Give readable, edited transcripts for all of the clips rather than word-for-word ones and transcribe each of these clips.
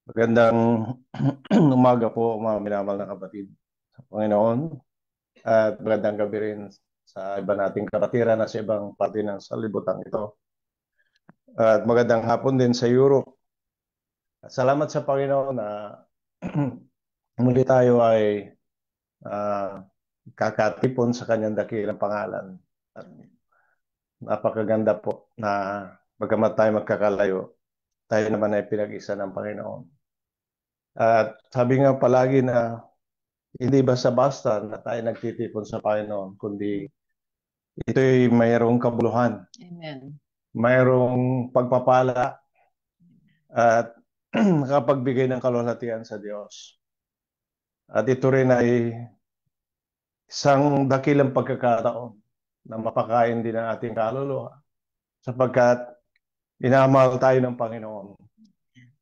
Magandang umaga po mga minamahal na kapatid sa Panginoon at magandang gabi rin sa iba nating kapatiran na sa ibang parte ng sanlibutan ito. At magandang hapon din sa Europe. At salamat sa Panginoon na muli tayo ay ah, kakatipon sa kanyang dakilang pangalan. At napakaganda po na bagamat tayo magkakalayo, tayo naman ay pinag-isa ng Panginoon. At sabi nga palagi na hindi basta-basta na tayo nagtitipon sa Panginoon, kundi ito'y mayroong kabuluhan, Amen. mayroong pagpapala at nakapagbigay ng kalwalhatian sa Diyos. At ito rin ay isang dakilang pagkakataon na mapakain din ang ating kaluluwa sapagkat minamahal tayo ng Panginoon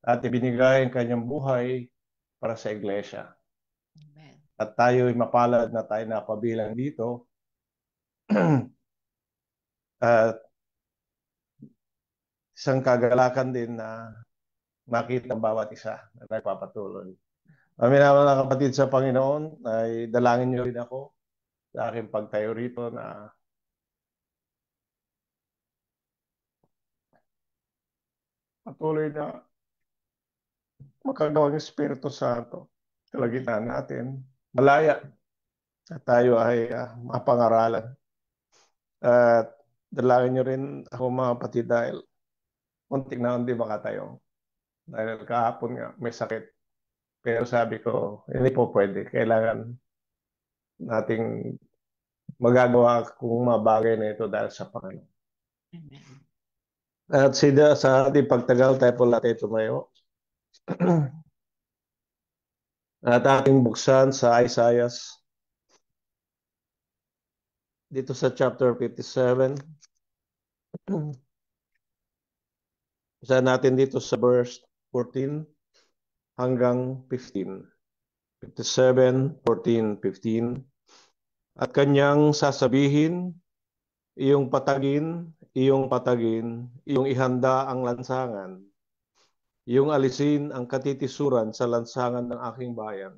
at ibinigay ang kanyang buhay para sa iglesia. Amen. At tayo ay mapalad na tayo napabilang dito at isang kagalakan din na makita ang bawat isa na nagpapatuloy. Kami naman mga kapatid sa Panginoon, ay dalangin niyo rin ako sa aking pagtayo rito na patuloy na makagawang Espiritu Santo sa kalagitnaan natin. Malaya at tayo ay mapangaralan. At dalangin niyo rin ako mga kapatid dahil untik na hindi makatayo. Dahil kahapon nga may sakit. Pero sabi ko, hindi po pwede. Kailangan nating magagawa kung mga bagay na ito dahil sa Panginoon. Amen. At sa ating pagtagal, tayo po natin tumayo. At ating buksan sa Isaiah dito sa chapter 57. Basahin natin dito sa verse 14 hanggang 15. 57, 14, 15. At kanyang sasabihin, iyong patagin, iyong ihanda ang lansangan, iyong alisin ang katitisuran sa lansangan ng aking bayan.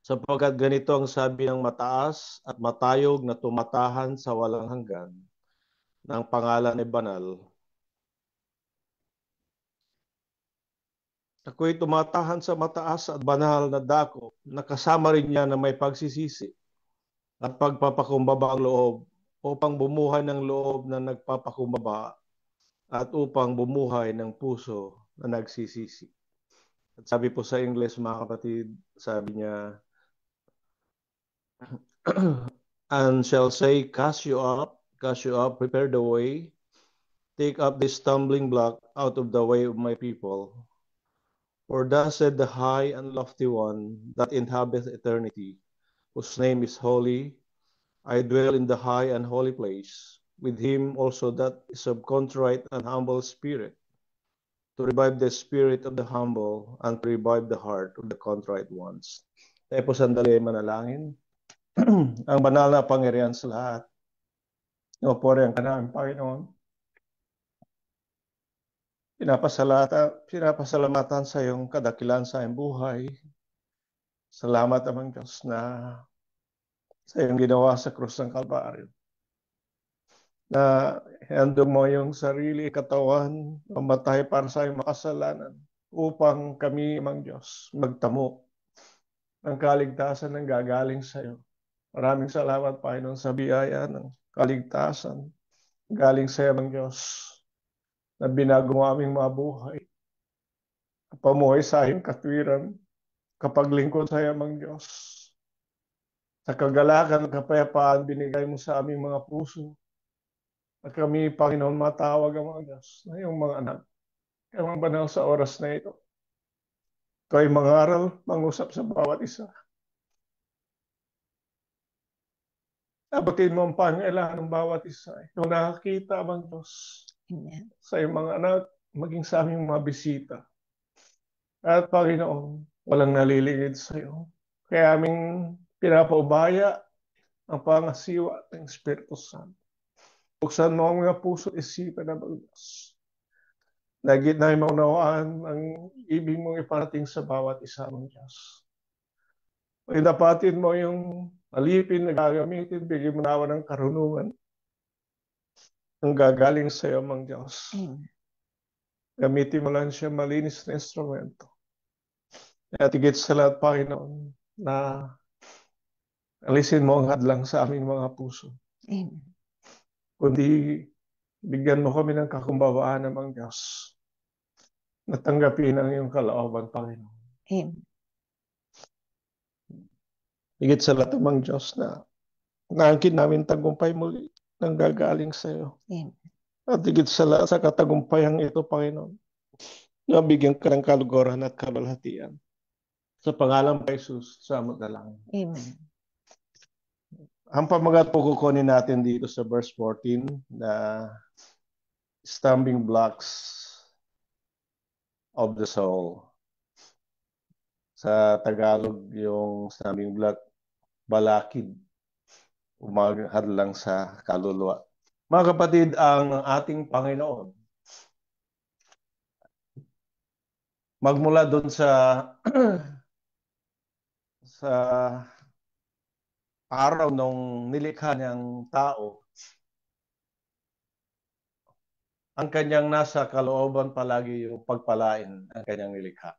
Sapagkat ganito ang sabi ng mataas at matayog na tumatahan sa walang hanggan, ng pangalan ay banal. Ako'y tumatahan sa mataas at banal na dako, na kasama rin niya na may pagsisisi at pagpapakumbaba ang loob, upang bumuhay ng loob na nagpapakumbaba at upang bumuhay ng puso na nagsisisi. At sabi po sa English mga kapatid, sabi niya, and shall say, cast you up, prepare the way, take up this stumbling block out of the way of my people. For thus said the high and lofty one that inhabiteth eternity, whose name is holy, I dwell in the high and holy place, with him also that is of contrite and humble spirit, to revive the spirit of the humble, and to revive the heart of the contrite ones. Tayo po sandali manalangin. Ang banal na pangyarihan sa lahat, napurihan ka namin, Panginoon. Pinapasalamatan sa iyong kadakilan sa iyong buhay. Salamat naman Diyos na sa iyong ginawa sa krus ng Kalbaryo. Na handog mo yung sarili, katawan, mamatay para sa iyong makasalanan upang kami, Mang Diyos, magtamo ng kaligtasan ng gagaling sa iyo. Maraming salamat, Panginoon, sa biyaya ng kaligtasan galing sa iyo, Mang Diyos, na binago mo aming mga buhay. Pamuhay sa iyong katwiran, kapaglingkod sa iyo, Mang Diyos. Sa kagalakan, kapayapaan, binigay mo sa aming mga puso. At kami, Panginoon, matawag ang mga Diyos na iyong mga anak. Kaya mga banal sa oras na ito. Ito ay mangaral, mangusap sa bawat isa. Abatin mo ang pangailangan ng bawat isa. Ikaw nakakita, Mang Diyos, Amen. sa iyong mga anak, maging sa aming mga bisita. At Panginoon, walang nalilingid sa iyo. Kaya aming pinapaubaya ang pangasiwa ng Espiritu Santo. Buksan mo ang mga puso at isipan ng Diyos. Nagit na maunawaan ang ibig mong iparating sa bawat isa ng Diyos. Dapatin mo yung alipin na gagamitin, bigyan mo nawa ng karunungan ang gagaling sa iyo, mang Diyos. Gamitin mo lang siya malinis na instrumento. At higit sa lahat, Panginoon, na alisin mo ang hadlang sa aming mga puso. Amen. Kundi bigyan mo kami ng kakumbabaan ng ang Diyos. Natanggapin ang iyong kalooban, Panginoon. Amen. Higit sa lahat, mang Diyos, na naangkin namin tagumpay muli ng gagaling sa iyo. Amen. At higit sa lahat, sa katagumpayang ito, Panginoon, nabigyan ka ng kaluguran at kabalhatian. Sa pangalan pa Jesus, salamat na lang. Amen. Ang pamagat po kukunin natin dito sa verse 14 na stumbling blocks of the soul. Sa Tagalog, yung stumbling block, balakid, umahadlang sa kaluluwa. Mga kapatid, ang ating Panginoon, magmula doon sa sa araw nung nilikha niyang tao, ang kanyang nasa kalooban palagi yung pagpalain ang kanyang nilikha.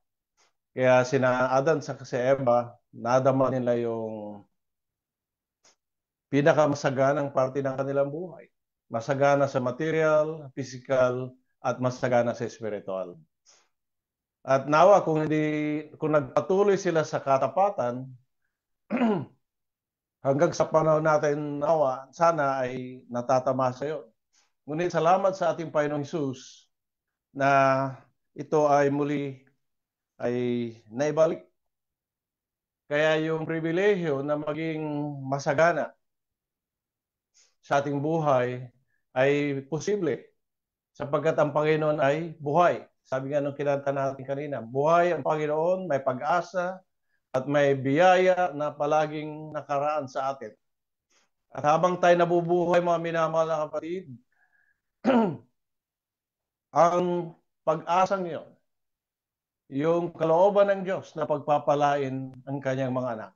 Kaya sina Adan sa si Eva, nadama nila yung pinakamasaganang parte ng kanilang buhay. Masagana sa material, physical, at masagana sa spiritual. At nawa kung nagpatuloy sila sa katapatan, hanggang sa panahon natin nawa, sana ay natatamasa yun. Ngunit salamat sa ating Panginoong Hesus na ito ay muli ay naibalik. Kaya yung pribilehyo na maging masagana sa ating buhay ay posible sapagkat ang Panginoon ay buhay. Sabi nga nung kinanta natin kanina, buhay ang Panginoon, may pag-asa at may biyaya na palaging nakaraan sa atin. At habang tayo nabubuhay, mga minamahal na kapatid, ang pag-asang iyon, yung kalooban ng Diyos na pagpapalain ang kanyang mga anak.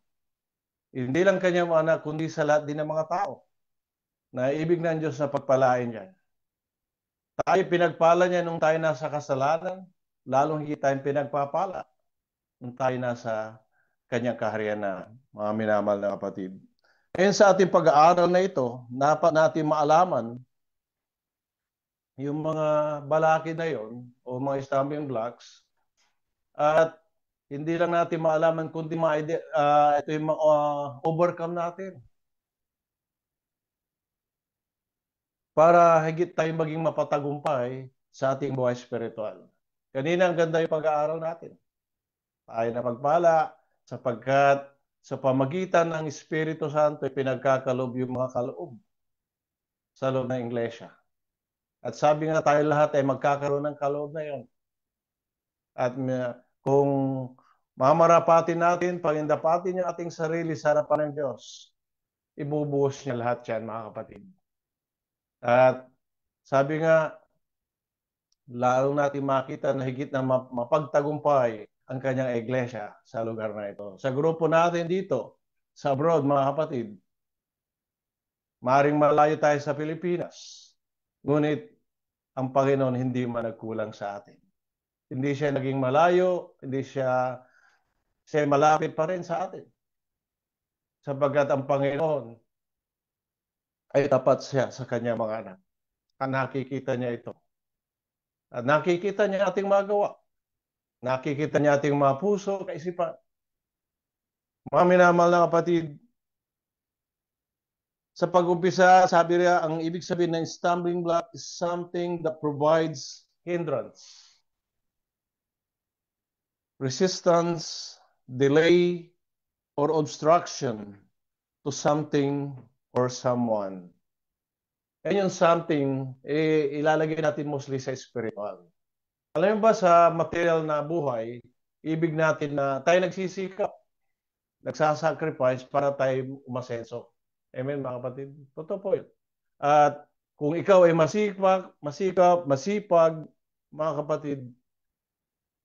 Hindi lang kanyang mga anak, kundi sa lahat din ng mga tao na ibig ng Diyos na pagpalain yan. Tayo pinagpala niya nung tayo nasa kasalanan, lalong higit tayong pinagpapala nung tayo nasa kanyang kaharian na mga minamahal na kapatid. Ngayon sa ating pag-aaral na ito, dapat natin maalaman yung mga balakid na yon o mga stumbling blocks at hindi lang natin maalaman kundi ito yung overcome natin para higit tayong maging mapatagumpay sa ating buhay spiritual. Kanina ang ganda yung pag-aaral natin. Tayo na pagpala sapagkat sa pamagitan ng Espiritu Santo ay pinagkakalob yung mga kaloob sa loob ng iglesia. At sabi nga tayo lahat ay magkakaroon ng kaloob na yon. At kung mamarapatin natin, pagindapatin yung ating sarili sa harapan ng Diyos, ibubuhos niya lahat yan, mga kapatid. At sabi nga, lalo natin makita na higit na mapagtagumpay ang kanyang iglesia sa lugar na ito. Sa grupo natin dito, sa abroad, mga kapatid, maring malayo tayo sa Pilipinas. Ngunit ang Panginoon hindi man nagkulang sa atin. Hindi siya naging malayo, hindi siya malapit pa rin sa atin. Sapagkat ang Panginoon ay tapat siya sa kanyang mga anak. At nakikita niya ito. At nakikita niya ating magawa. Nakikita niya ating mga puso, kaisipan. Mga minamahal na kapatid, sa pag-umpisa, sabi niya, ang ibig sabihin ng stumbling block is something that provides hindrance, resistance, delay, or obstruction to something or someone. Yan yung something, ilalagay natin mostly sa spiritual. Alam mo ba sa material na buhay, ibig natin na tayo nagsisikap, nagsasacrifice para tayo umasenso. Amen, mga kapatid? Totoo po yun. At kung ikaw ay masipag, mga kapatid,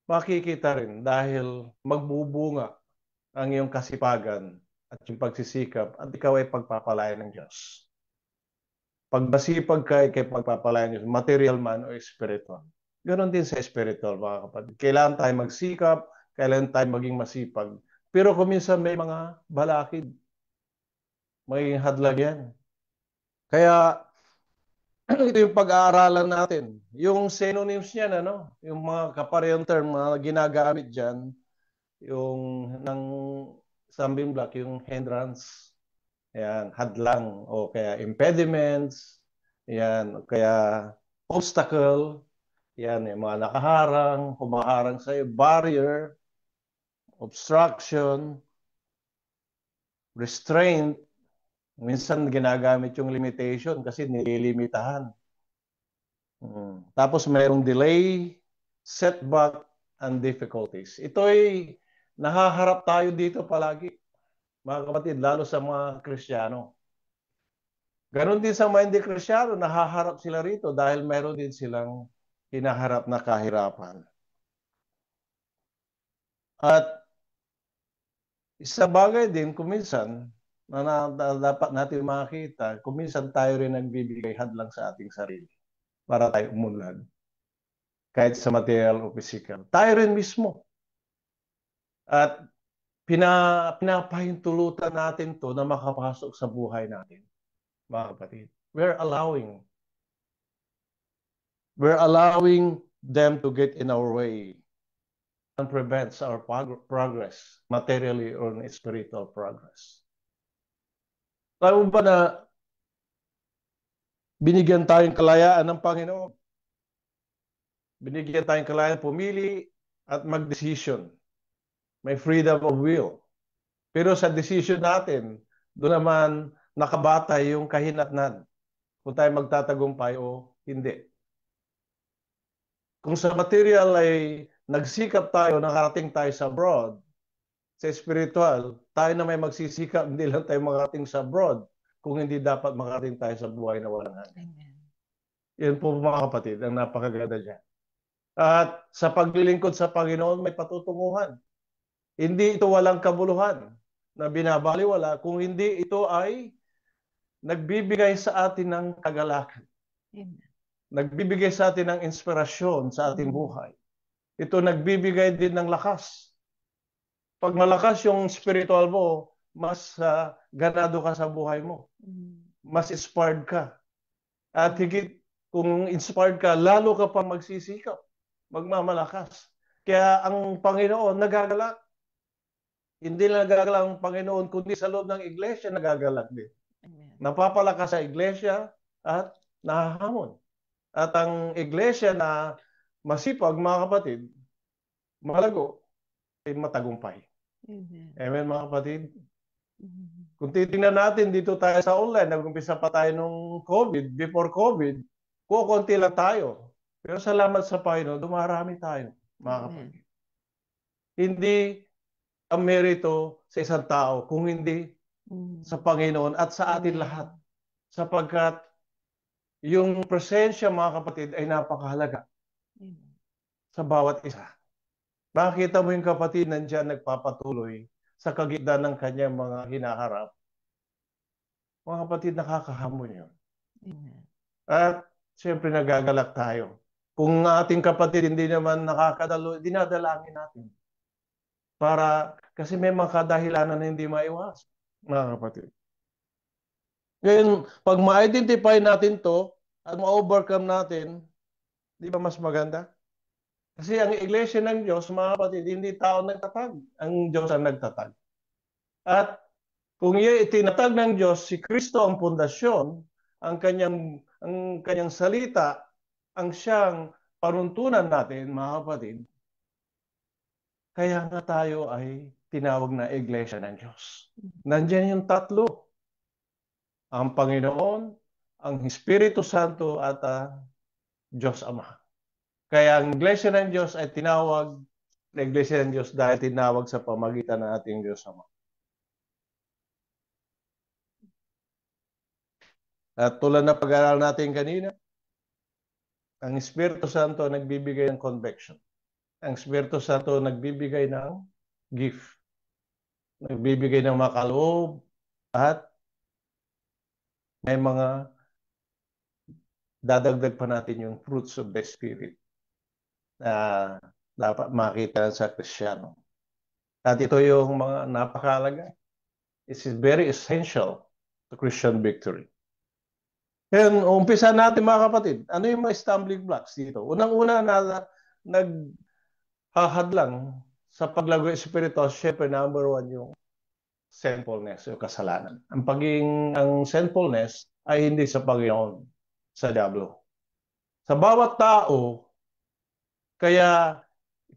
makikita rin dahil magbubunga ang iyong kasipagan at yung pagsisikap at ikaw ay pagpapalain ng Diyos. Pag masipag ka, kay pagpapalain ng Diyos, material man o spiritual. Ganon din sa spiritual, mga kapatid. Kailangan tayo magsikap, kailangan tayo maging masipag. Pero kung minsan may mga balakid, may hadlang yan. Kaya ito yung pag-aaralan natin. Yung synonyms niyan, ano? Yung mga kaparehong term mga ginagamit dyan, yung ng stumbling block, yung hindrance, yan, hadlang, o kaya impediments, yan, o kaya obstacle, yan, yung mga nakaharang, humaharang sa'yo, barrier, obstruction, restraint, minsan ginagamit yung limitation kasi nililimitahan. Tapos mayroong delay, setback, and difficulties. Ito'y nahaharap tayo dito palagi, mga kapatid, lalo sa mga Kristiyano. Ganon din sa mga hindi Kristiyano, nahaharap sila rito dahil mayroon din silang hinaharap na kahirapan. At isang bagay din, kuminsan, na dapat natin makita, kuminsan tayo rin nagbibigay hadlang sa ating sarili para tayo umunlad. Kahit sa material o physical. Tayo rin mismo. At pinapahintulutan natin to na makapasok sa buhay natin, mga kapatid. We're allowing them to get in our way and prevents our progress, materially or spiritual progress. Tayo ba na binigyan tayong kalayaan ng Panginoon? Binigyan tayong kalayaan pumili at mag-decision. May freedom of will. Pero sa decision natin, doon naman nakabatay yung kahinatnan. Kung tayo magtatagumpay o hindi. Kung sa material ay nagsikap tayo, nakarating tayo sa broad, sa spiritual, tayo na may magsisikap, hindi lang tayo makarating sa broad, kung hindi dapat makarating tayo sa buhay na walang hanggan. Yan po mga kapatid, ang napakaganda dyan. At sa paglilingkod sa Panginoon, may patutunguhan. Hindi ito walang kabuluhan na binabaliwala, kung hindi ito ay nagbibigay sa atin ng kagalakan. Nagbibigay sa atin ng inspirasyon sa ating buhay. Ito nagbibigay din ng lakas. Pag malakas yung spiritual mo, mas ganado ka sa buhay mo. Mas inspired ka. At higit kung inspired ka, lalo ka pa magsisikap, magmamalakas. Kaya ang Panginoon nagagalak. Hindi lang nagagalak ang Panginoon, kundi sa loob ng iglesia nagagalak din. Napapalakas sa iglesia at nahahamon. At ang iglesia na masipag, mga kapatid, malago, ay matagumpay. Amen, mga kapatid? Kung titingnan natin dito tayo sa online, nag-umpisa pa tayo nung COVID, before COVID, kukunti lang tayo. Pero salamat sa Panginoon, dumarami tayo, mga kapatid. Hindi ang merito sa isang tao, kung hindi sa Panginoon at sa atin lahat. Sapagkat yung presensya, mga kapatid, ay napakahalaga sa bawat isa. Makita mo yung kapatid nandiyan nagpapatuloy sa kagitna ng kanyang mga hinaharap. Mga kapatid, nakakahamon yun. At siyempre nagagalak tayo. Kung ating kapatid hindi naman nakakadalo, dinadalangin natin. Kasi may mga kadahilanan na hindi maiwas, mga kapatid. Ngayon, pag ma-identify natin to at ma-overcome natin, di ba mas maganda? Kasi ang iglesia ng Diyos, mga kapatid, hindi tao nagtatag. Ang Diyos ang nagtatag. At kung itinatag ng Diyos, si Kristo ang pundasyon, ang kanyang salita, ang siyang panuntunan natin, mga kapatid. Kaya nga tayo ay tinawag na iglesia ng Diyos. Nandiyan yung tatlo. Ang Panginoon, ang Espiritu Santo at Diyos Ama. Kaya ang iglesia ng Diyos ay tinawag na iglesia ng Diyos dahil tinawag sa pamagitan ng ating Diyos Ama. At tulad na pag-aaral natin kanina, Ang Espiritu Santo nagbibigay ng conviction. Ang Espiritu Santo nagbibigay ng gift. Nagbibigay ng makaloob at may mga dadagdag pa natin yung fruits of the Spirit na dapat makita sa Kristiyano. At ito yung mga napakahalaga. It is very essential to Christian victory. Ngayon, umpisa natin mga kapatid. Ano yung mga stumbling blocks dito? Unang-una na naghahadlang sa paglago espiritual, syempre number one yung sinfulness, yung kasalanan. Ang sinfulness ay hindi sa Panginoon, sa diablo. Sa bawat tao, kaya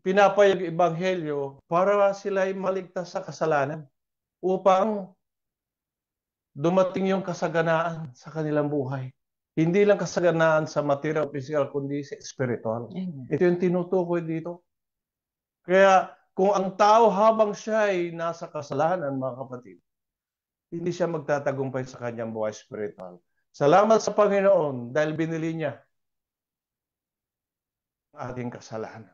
pinapayag ebanghelyo para sila ay maligtas sa kasalanan upang dumating yung kasaganaan sa kanilang buhay. Hindi lang kasaganaan sa material, physical, kundi sa spiritual. Amen. Ito yung tinutukoy dito. Kaya kung ang tao habang siya ay nasa kasalanan, mga kapatid, hindi siya magtatagumpay sa kanyang buhay spiritual. Salamat sa Panginoon dahil binili niya ang ating kasalanan.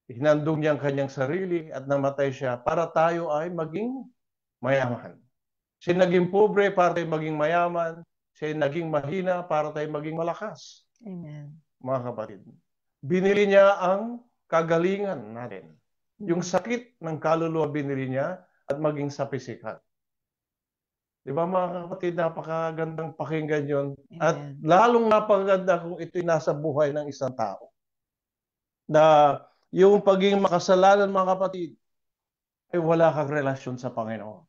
Hinandong niya ang kanyang sarili at namatay siya para tayo ay maging mayaman. Siya naging pobre para tayo maging mayaman. Siya naging mahina para tayo maging malakas. Amen. Mga kapatid, binili niya ang kagalingan natin. Yung sakit ng kaluluwa binili niya at maging sa pisikal. Di ba mga kapatid, napakagandang pakinggan yun. At Amen. lalong napakaganda kung ito'y nasa buhay ng isang tao. Na yung pagiging makasalanan mga kapatid, ay wala kang relasyon sa Panginoon.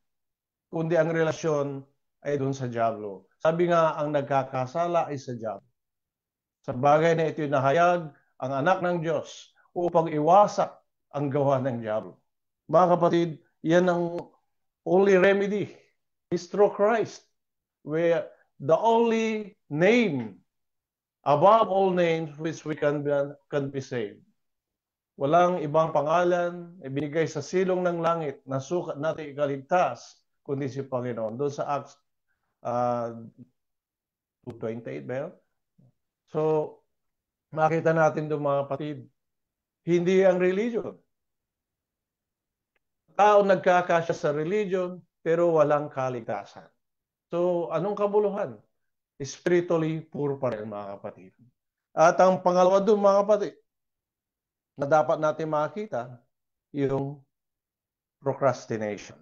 Kundi ang relasyon ay doon sa diablo. Sabi nga, ang nagkakasala ay sa diablo. Sa bagay na ito'y nahayag ang anak ng Diyos upang iwasak ang gawa ng diablo. Mga kapatid, yan ang only remedy is through Christ, where the only name above all names which we can be saved. Walang ibang pangalan ibinigay sa silong ng langit na sukat natin ikaligtas kundi si Panginoon. Doon sa Acts 2:28 ba yun? So, makita natin doon mga kapatid, hindi ang religion. Tao nagkakasya sa religion pero walang kaligtasan. So, anong kabuluhan? Spiritually poor pa rin mga kapatid. At ang pangalawa doon mga kapatid, na dapat natin makita, yung procrastination.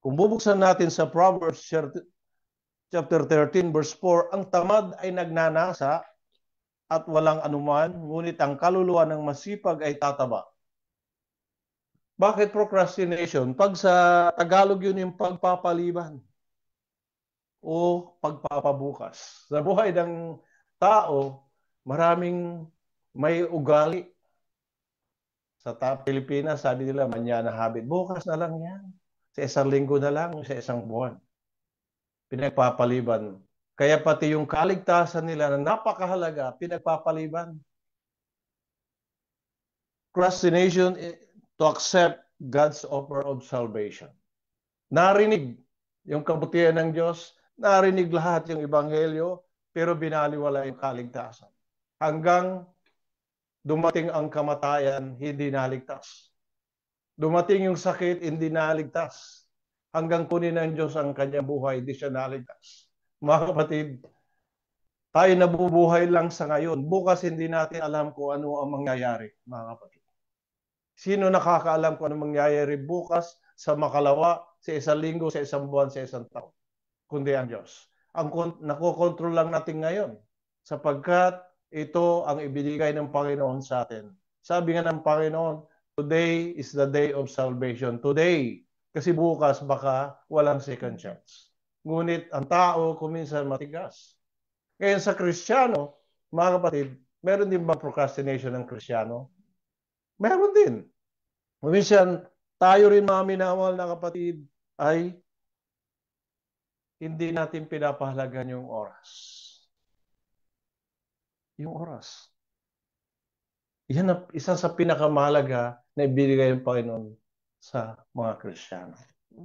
Kung bubuksan natin sa Proverbs chapter 13 verse 4, ang tamad ay nagnanasa at walang anuman, ngunit ang kaluluwa ng masipag ay tataba. Bakit procrastination? Pag sa Tagalog yun yung pagpapaliban o pagpapabukas. Sa buhay ng tao, maraming may ugali. Sa Pilipinas, sabi nila, manyana habit. Bukas na lang yan. Sa isang linggo na lang, sa isang buwan. Pinagpapaliban. Kaya pati yung kaligtasan nila na napakahalaga, pinagpapaliban. Procrastination to accept God's offer of salvation. Narinig yung kabutihan ng Diyos, narinig lahat yung ebanghelyo, pero binaliwala yung kaligtasan. Hanggang dumating ang kamatayan, hindi naligtas. Dumating yung sakit, hindi naligtas. Hanggang kunin ng Diyos ang kanyang buhay, hindi siya naligtas. Mga kapatid, tayo nabubuhay lang sa ngayon. Bukas hindi natin alam kung ano ang mangyayari, mga kapatid. Sino nakakaalam kung ano mangyayari bukas, sa makalawa, sa isang linggo, sa isang buwan, sa isang taon? Kundi ang Diyos. Ang nakokontrol lang natin ngayon, sapagkat ito ang ibinigay ng Panginoon sa atin. Sabi nga ng Panginoon, today is the day of salvation. Today. Kasi bukas baka walang second chance. Ngunit ang tao kuminsan matigas. Ngayon sa Kristiyano, mga kapatid, meron din ba procrastination ng Kristiyano? Meron din. Kuminsan, tayo rin mga minamahal na kapatid ay hindi natin pinapahalagan yung oras. Yung oras. Yan ang isa sa pinakamahalaga na ibigay ng Panginoon sa mga Kristiyano.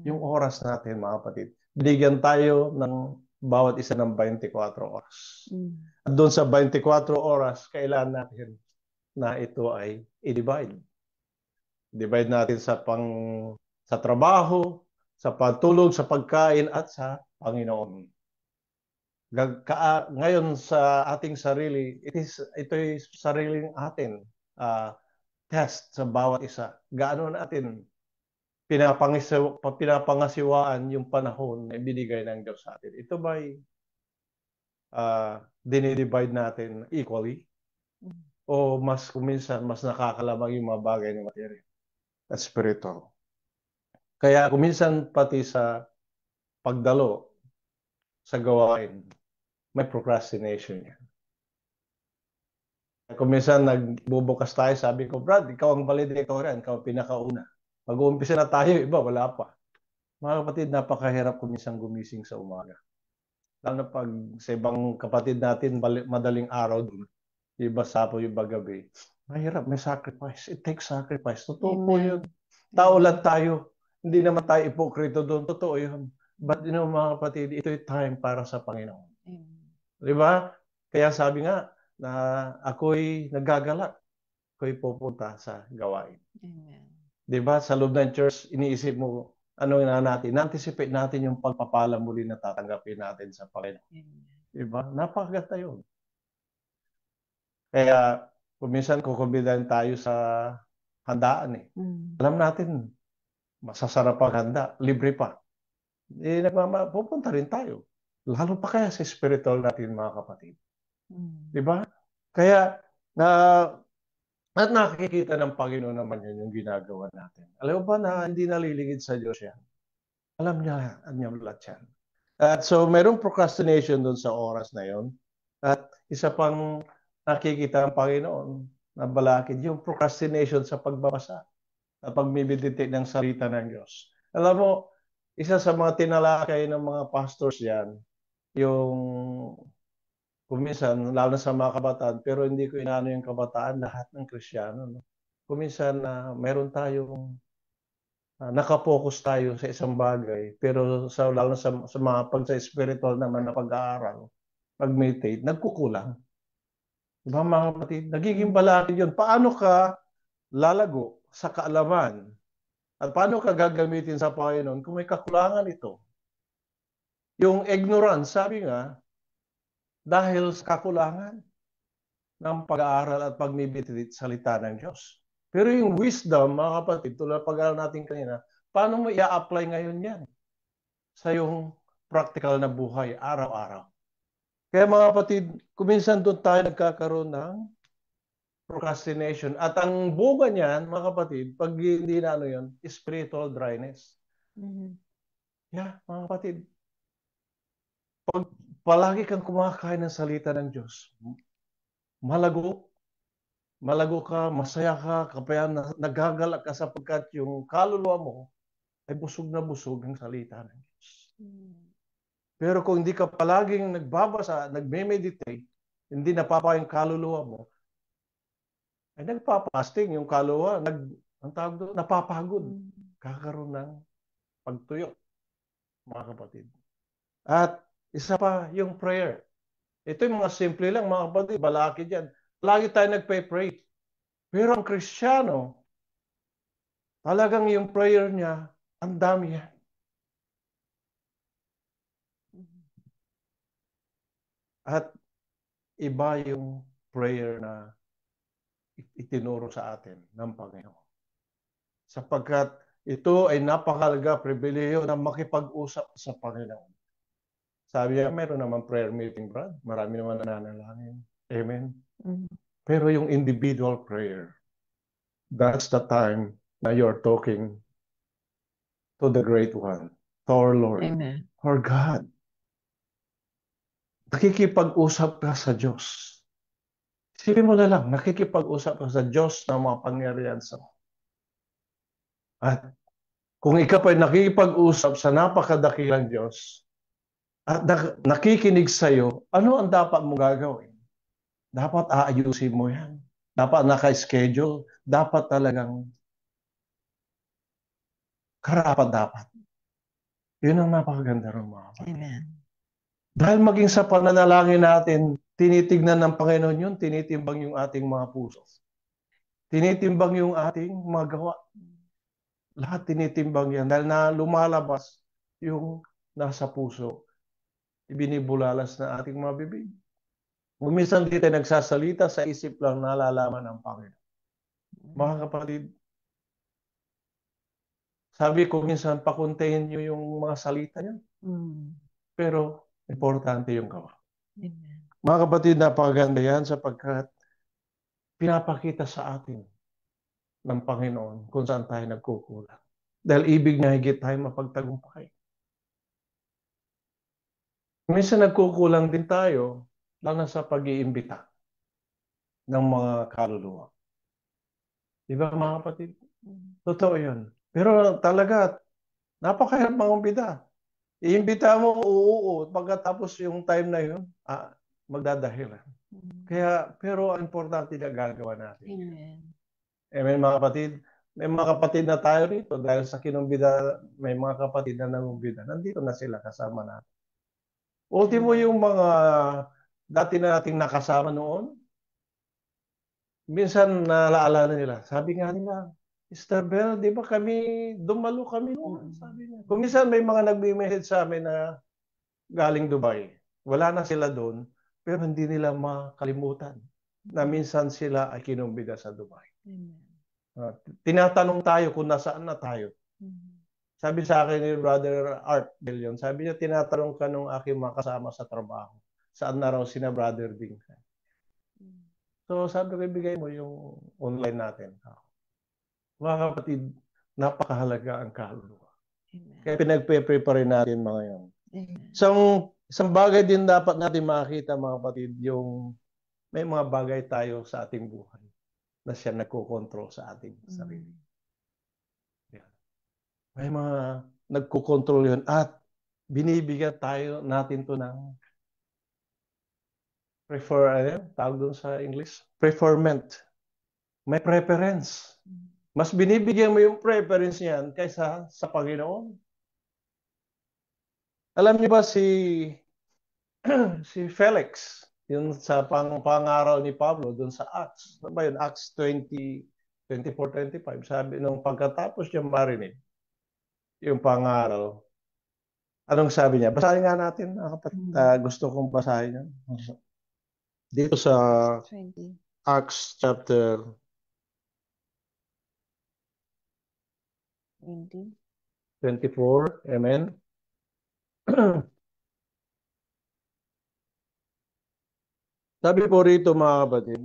Yung oras natin, mga kapatid. Binigyan tayo ng bawat isa ng 24 oras. Mm. At doon sa 24 oras, kailangan natin na ito ay i-divide. Divide natin sa trabaho, sa pagtulog, sa pagkain, at sa Panginoon. Ngayon sa ating sarili, ito'y sariling atin test sa bawat isa. Gaano natin pinapangasiwaan yung panahon na ibinigay ng Diyos sa atin. Ito ba'y dinidivide natin equally? O mas kuminsan, mas nakakalabang yung mga bagay ng material at spiritual. Kaya kuminsan pati sa pagdalo sa gawain, may procrastination yan. Kuminsan nagbubukas tayo, sabi ko, Brad, ikaw ang valedictorian, ikaw ang pinakauna. Mag-uumpisa na tayo, iba, wala pa. Mga kapatid, napakahirap kuminsan gumising sa umaga. Lalo na pag sa ibang kapatid natin, madaling araw dun, iba sapo, iba gabi. Mahirap, may sacrifice. It takes sacrifice. Totoo po yun. Tao lang tayo. Hindi naman tayo ipokrito doon. Totoo yun. But mga kapatid, ito'y time para sa Panginoon. Di ba? Kaya sabi nga, na ako'y nagagalak. Ako'y pupunta sa gawain. Di ba? Sa loob ng church, iniisip mo, ano na natin? Na-anticipate natin yung pagpapala muli na tatanggapin natin sa Panginoon. Di ba? Napakaganda yun. Kaya, kuminsan kukumbidan tayo sa handaan eh. Alam natin, masasarap ang handa, libre pa. Pupunta rin tayo. Lalo pa kaya sa spiritual natin, mga kapatid. Di ba? Kaya, at nakikita ng Panginoon naman yun yung ginagawa natin. Alam mo ba na hindi naliligid sa Diyos yan? Alam niya lahat yan. At so, mayroong procrastination doon sa oras na yon. At isa pang nakikita ng Panginoon na balakid, yung procrastination sa pagbabasa at pagmimeditate ng salita ng Diyos. Alam mo, isa sa mga tinalakay ng mga pastors yan, yung kuminsan, lalo na sa mga kabataan, pero hindi ko inaano yung kabataan, lahat ng Kristiyano. No? Kuminsan meron tayong nakapokus tayo sa isang bagay, pero lalo na sa mga sa spiritual naman na pag-aaral, pag-meditate, nagkukulang. Diba mga kapatid? Nagiging balakid yun. Paano ka lalago sa kaalaman? At paano ka gagamitin sa Panginoon kung may kakulangan ito? Yung ignorance, sabi nga, dahil sa kakulangan ng pag-aaral at pag-meditate salita ng Diyos. Pero yung wisdom, mga kapatid, tulad pag-aaral natin kanina, paano mo i-apply ngayon yan sa yung practical na buhay, araw-araw? Kaya mga kapatid, kuminsan doon tayo nagkakaroon ng procrastination. At ang bunga niyan, mga kapatid, pag hindi na ano yun, spiritual dryness. Yeah, mga kapatid. Pag palagi kang kumakain ng salita ng Diyos, malago ka, masaya ka, kaya nagagalak ka sapagkat yung kaluluwa mo ay busog na busog ng salita ng Diyos. Pero kung hindi ka palaging nagbabasa, nagme-meditate, hindi napapa yung kaluluwa mo, ay nagpapasting yung kaluluwa, ang tawag doon, napapagod. Kakaroon ng pagtuyo, mga kapatid. At isa pa, yung prayer. Ito yung mga simple lang, mga kapatid, balakid yan. Lagi tayo nagpe-pray. Pero ang Kristiyano, talagang yung prayer niya, ang dami yan. At iba yung prayer na itinuro sa atin ng Panginoon. Sapagkat ito ay napakalaga pribileyo na makipag-usap sa Panginoon. Sabi niya, meron naman prayer meeting, Brad. Marami naman nananalangin. Amen. Pero yung individual prayer, that's the time na you're talking to the Great One, to our Lord, Amen. our God. Nakikipag-usap ka sa Diyos. Isipin mo na lang, nakikipag-usap ka sa Diyos na mga pangyarihan sa mo. At kung ikaw ay nakikipag-usap sa napakadakilang Diyos at nakikinig sa iyo, ano ang dapat mo gagawin? Dapat aayusin mo yan. Dapat naka-schedule. Dapat talagang karapat-dapat. Yun ang napakaganda ng mga kapatid. Amen. Dahil maging sa pananalangin natin, tinitignan ng Panginoon yun, tinitimbang yung ating mga puso. Tinitimbang yung ating mga gawa. Lahat tinitimbang yan dahil na lumalabas yung nasa puso. Ibinibulalas na ating mga bibig. Kung minsan di tayo nagsasalita, sa isip lang nalalaman ng Panginoon. Mga kapatid, sabi ko minsan pakuntahin nyo yung mga salita niya. Pero importante yung gawa. Amen. Mga kapatid, napakaganda yan sapagkat pinapakita sa atin ng Panginoon kung saan tayo nagkukulang. Dahil ibig niya higit tayo mapagtagumpay. Minsan nagkukulang din tayo lang sa pag-iimbita ng mga kaluluwa. Di ba mga kapatid? Totoo yun. Pero talaga, napakahirap mangumbida. Iimbita mo, oo, pagkatapos yung time na yun, magdadahilan. Kaya, pero ang importante na gagawa natin. Amen. Amen mga kapatid. May mga kapatid na tayo rito dahil sa kinumbida, may mga kapatid na nangumbida. Nandito na sila kasama natin. Ultimo yung mga dati na nating nakasama noon, minsan naalala nila. Sabi nga nila, Mr. Bell, di ba dumalo kami noon? Sabi niya. Kung minsan may mga nagme-message sa amin na galing Dubai. Wala na sila doon, pero hindi nila makalimutan na minsan sila ay kinumbida sa Dubai. Tinatanong tayo kung nasaan na tayo. Sabi sa akin ni Brother Art Billion, sabi niya, tinatanong ka nung aking makasama sa trabaho. Saan na raw sina Brother Ding? So sabi ko, ibigay mo yung online natin. Mga kapatid, napakahalaga ang kaluluwa. Kaya pinagpe-prepare natin mga yan. Isang bagay din dapat natin makita mga kapatid, yung may mga bagay tayo sa ating buhay na siya nagko-control sa ating sarili. Yan. May mga nagko-control yun at binibigyan tayo natin to ng tawag doon sa English? Preferment. May preference. Mas binibigyan mo yung preference niyan kaysa sa Panginoon. Alam niyo ba si Felix, yun sa pangaraw ni Pablo doon sa Acts. Ano ba yun? Acts 20, 24, 25. Sabi nung pagkatapos niya marinig yung pangaraw, anong sabi niya? Basahin nga natin. Gusto kong basahin yan. Dito sa 20. Acts chapter 24. Amen. Sabi po rito mga kapatid,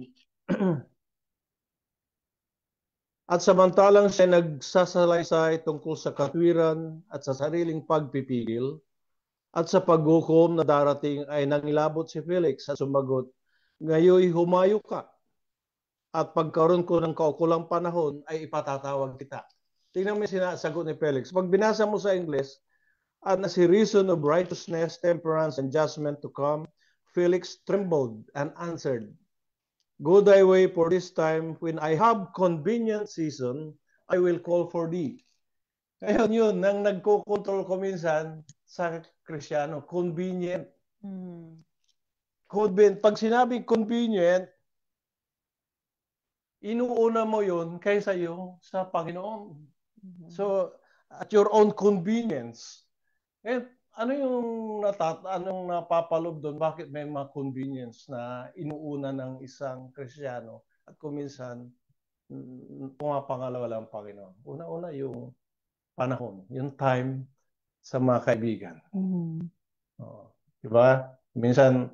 at samantalang siya nagsasalaysay tungkol sa katwiran at sa sariling pagpipigil at sa paghukom na darating ay nangilabot si Felix at sumagot, ngayoy humayo ka at pagkaroon ko ng kaukulang panahon ay ipatatawag kita. Tingnan mo yung sinasagot ni Felix. Pag binasa mo sa English, and as a reason of righteousness, temperance, and judgment to come, Felix trembled and answered, go thy way, for this time, when I have convenient season, I will call for thee. Ngayon yun, nang nagko-control ko minsan sa Kristyano, convenient. Pag sinabing convenient, inuuna mo yun kaysa yung sa Panginoon. So, at your own convenience. Ano yung anong napapalob doon? Bakit may mga convenience na inuuna ng isang Kristiyano at kung minsan pumapangalawa lang ang Panginoon? Una-una yung panahon, yung time sa mga kaibigan. Diba? Minsan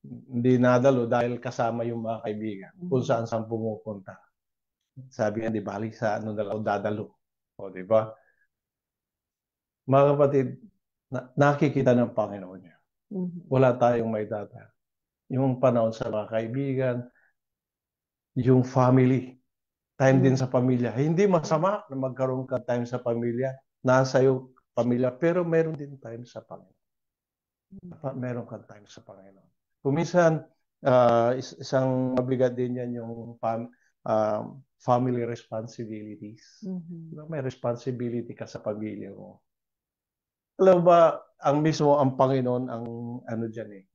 hindi nadalo dahil kasama yung mga kaibigan kung saan pumupunta. Sabi nga, di bali sa ano dadalo. O, di ba? Mga kapatid, nakikita ng Panginoon niya. Wala tayong may data. Yung panahon sa mga kaibigan, yung family, time din sa pamilya. Hindi masama na magkaroon ka time sa pamilya, nasa iyo pamilya, pero meron din time sa Panginoon. Dapat meron kang time sa Panginoon. Kung minsan, isang mabigat din yan yung family responsibilities. May responsibility ka sa pamilya mo. Alam mo ba, ang Panginoon ang ano dyan eh,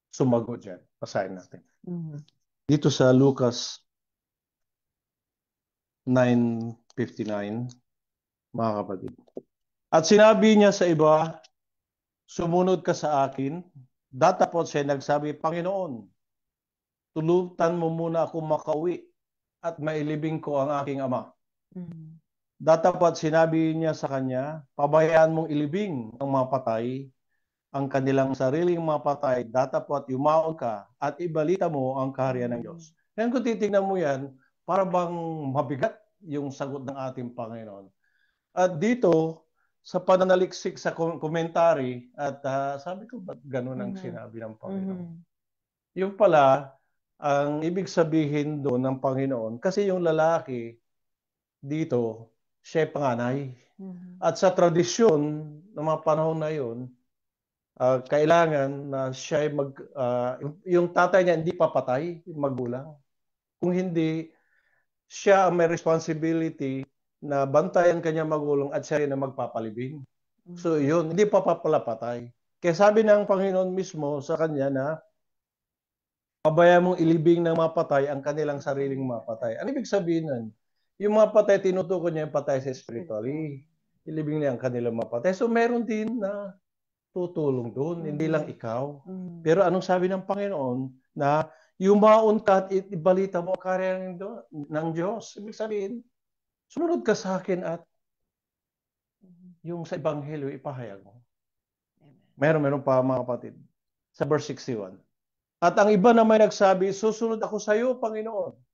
sumagot dyan. Basahin natin. Dito sa Lucas 9:59, mga kapatid. At sinabi niya sa iba, sumunod ka sa akin. Datapot siya nagsabi, Panginoon, tulutan mo muna ako makauwi at mailibing ko ang aking ama. Datapot sinabi niya sa kanya, pabayaan mong ilibing ang mga patay, ang kanilang sariling mga patay, datapot yumaon ka at ibalita mo ang kaharian ng Diyos. Ngayon kung titignan mo yan, para bang mabigat yung sagot ng ating Panginoon. At dito, sa pananaliksik sa komentary, at sabi ko, ba't ganun ang sinabi ng Panginoon? Yung pala, ang ibig sabihin doon ng Panginoon, kasi yung lalaki dito, siya ay panganay. At sa tradisyon ng mga panahon na yun, kailangan na siya ay yung tatay niya hindi papatay, yung magulang. Kung hindi, siya ang may responsibility na bantayan kanya magulang at siya rin ang magpapalibing. So yun, hindi pa papalapatay. Kaya sabi ng Panginoon mismo sa kanya na pabayaan mong ilibing ng mga patay ang kanilang sariling mga patay. Ano ibig sabihin nun? Yung mga patay, tinutukoy niya yung patay sa spiritually. Ilibing niya ang kanilang mga patay. So meron din na tutulong doon, hindi lang ikaw. Pero anong sabi ng Panginoon? Na yumaon ka at ibalita mo ang karya ng Diyos. Ibig sabihin, sumunod ka sa akin at yung sa Ebanghelyo ipahayag mo. Meron pa mga kapatid. Sa verse 61. At ang iba na may nagsabi, susunod ako sa iyo, Panginoon.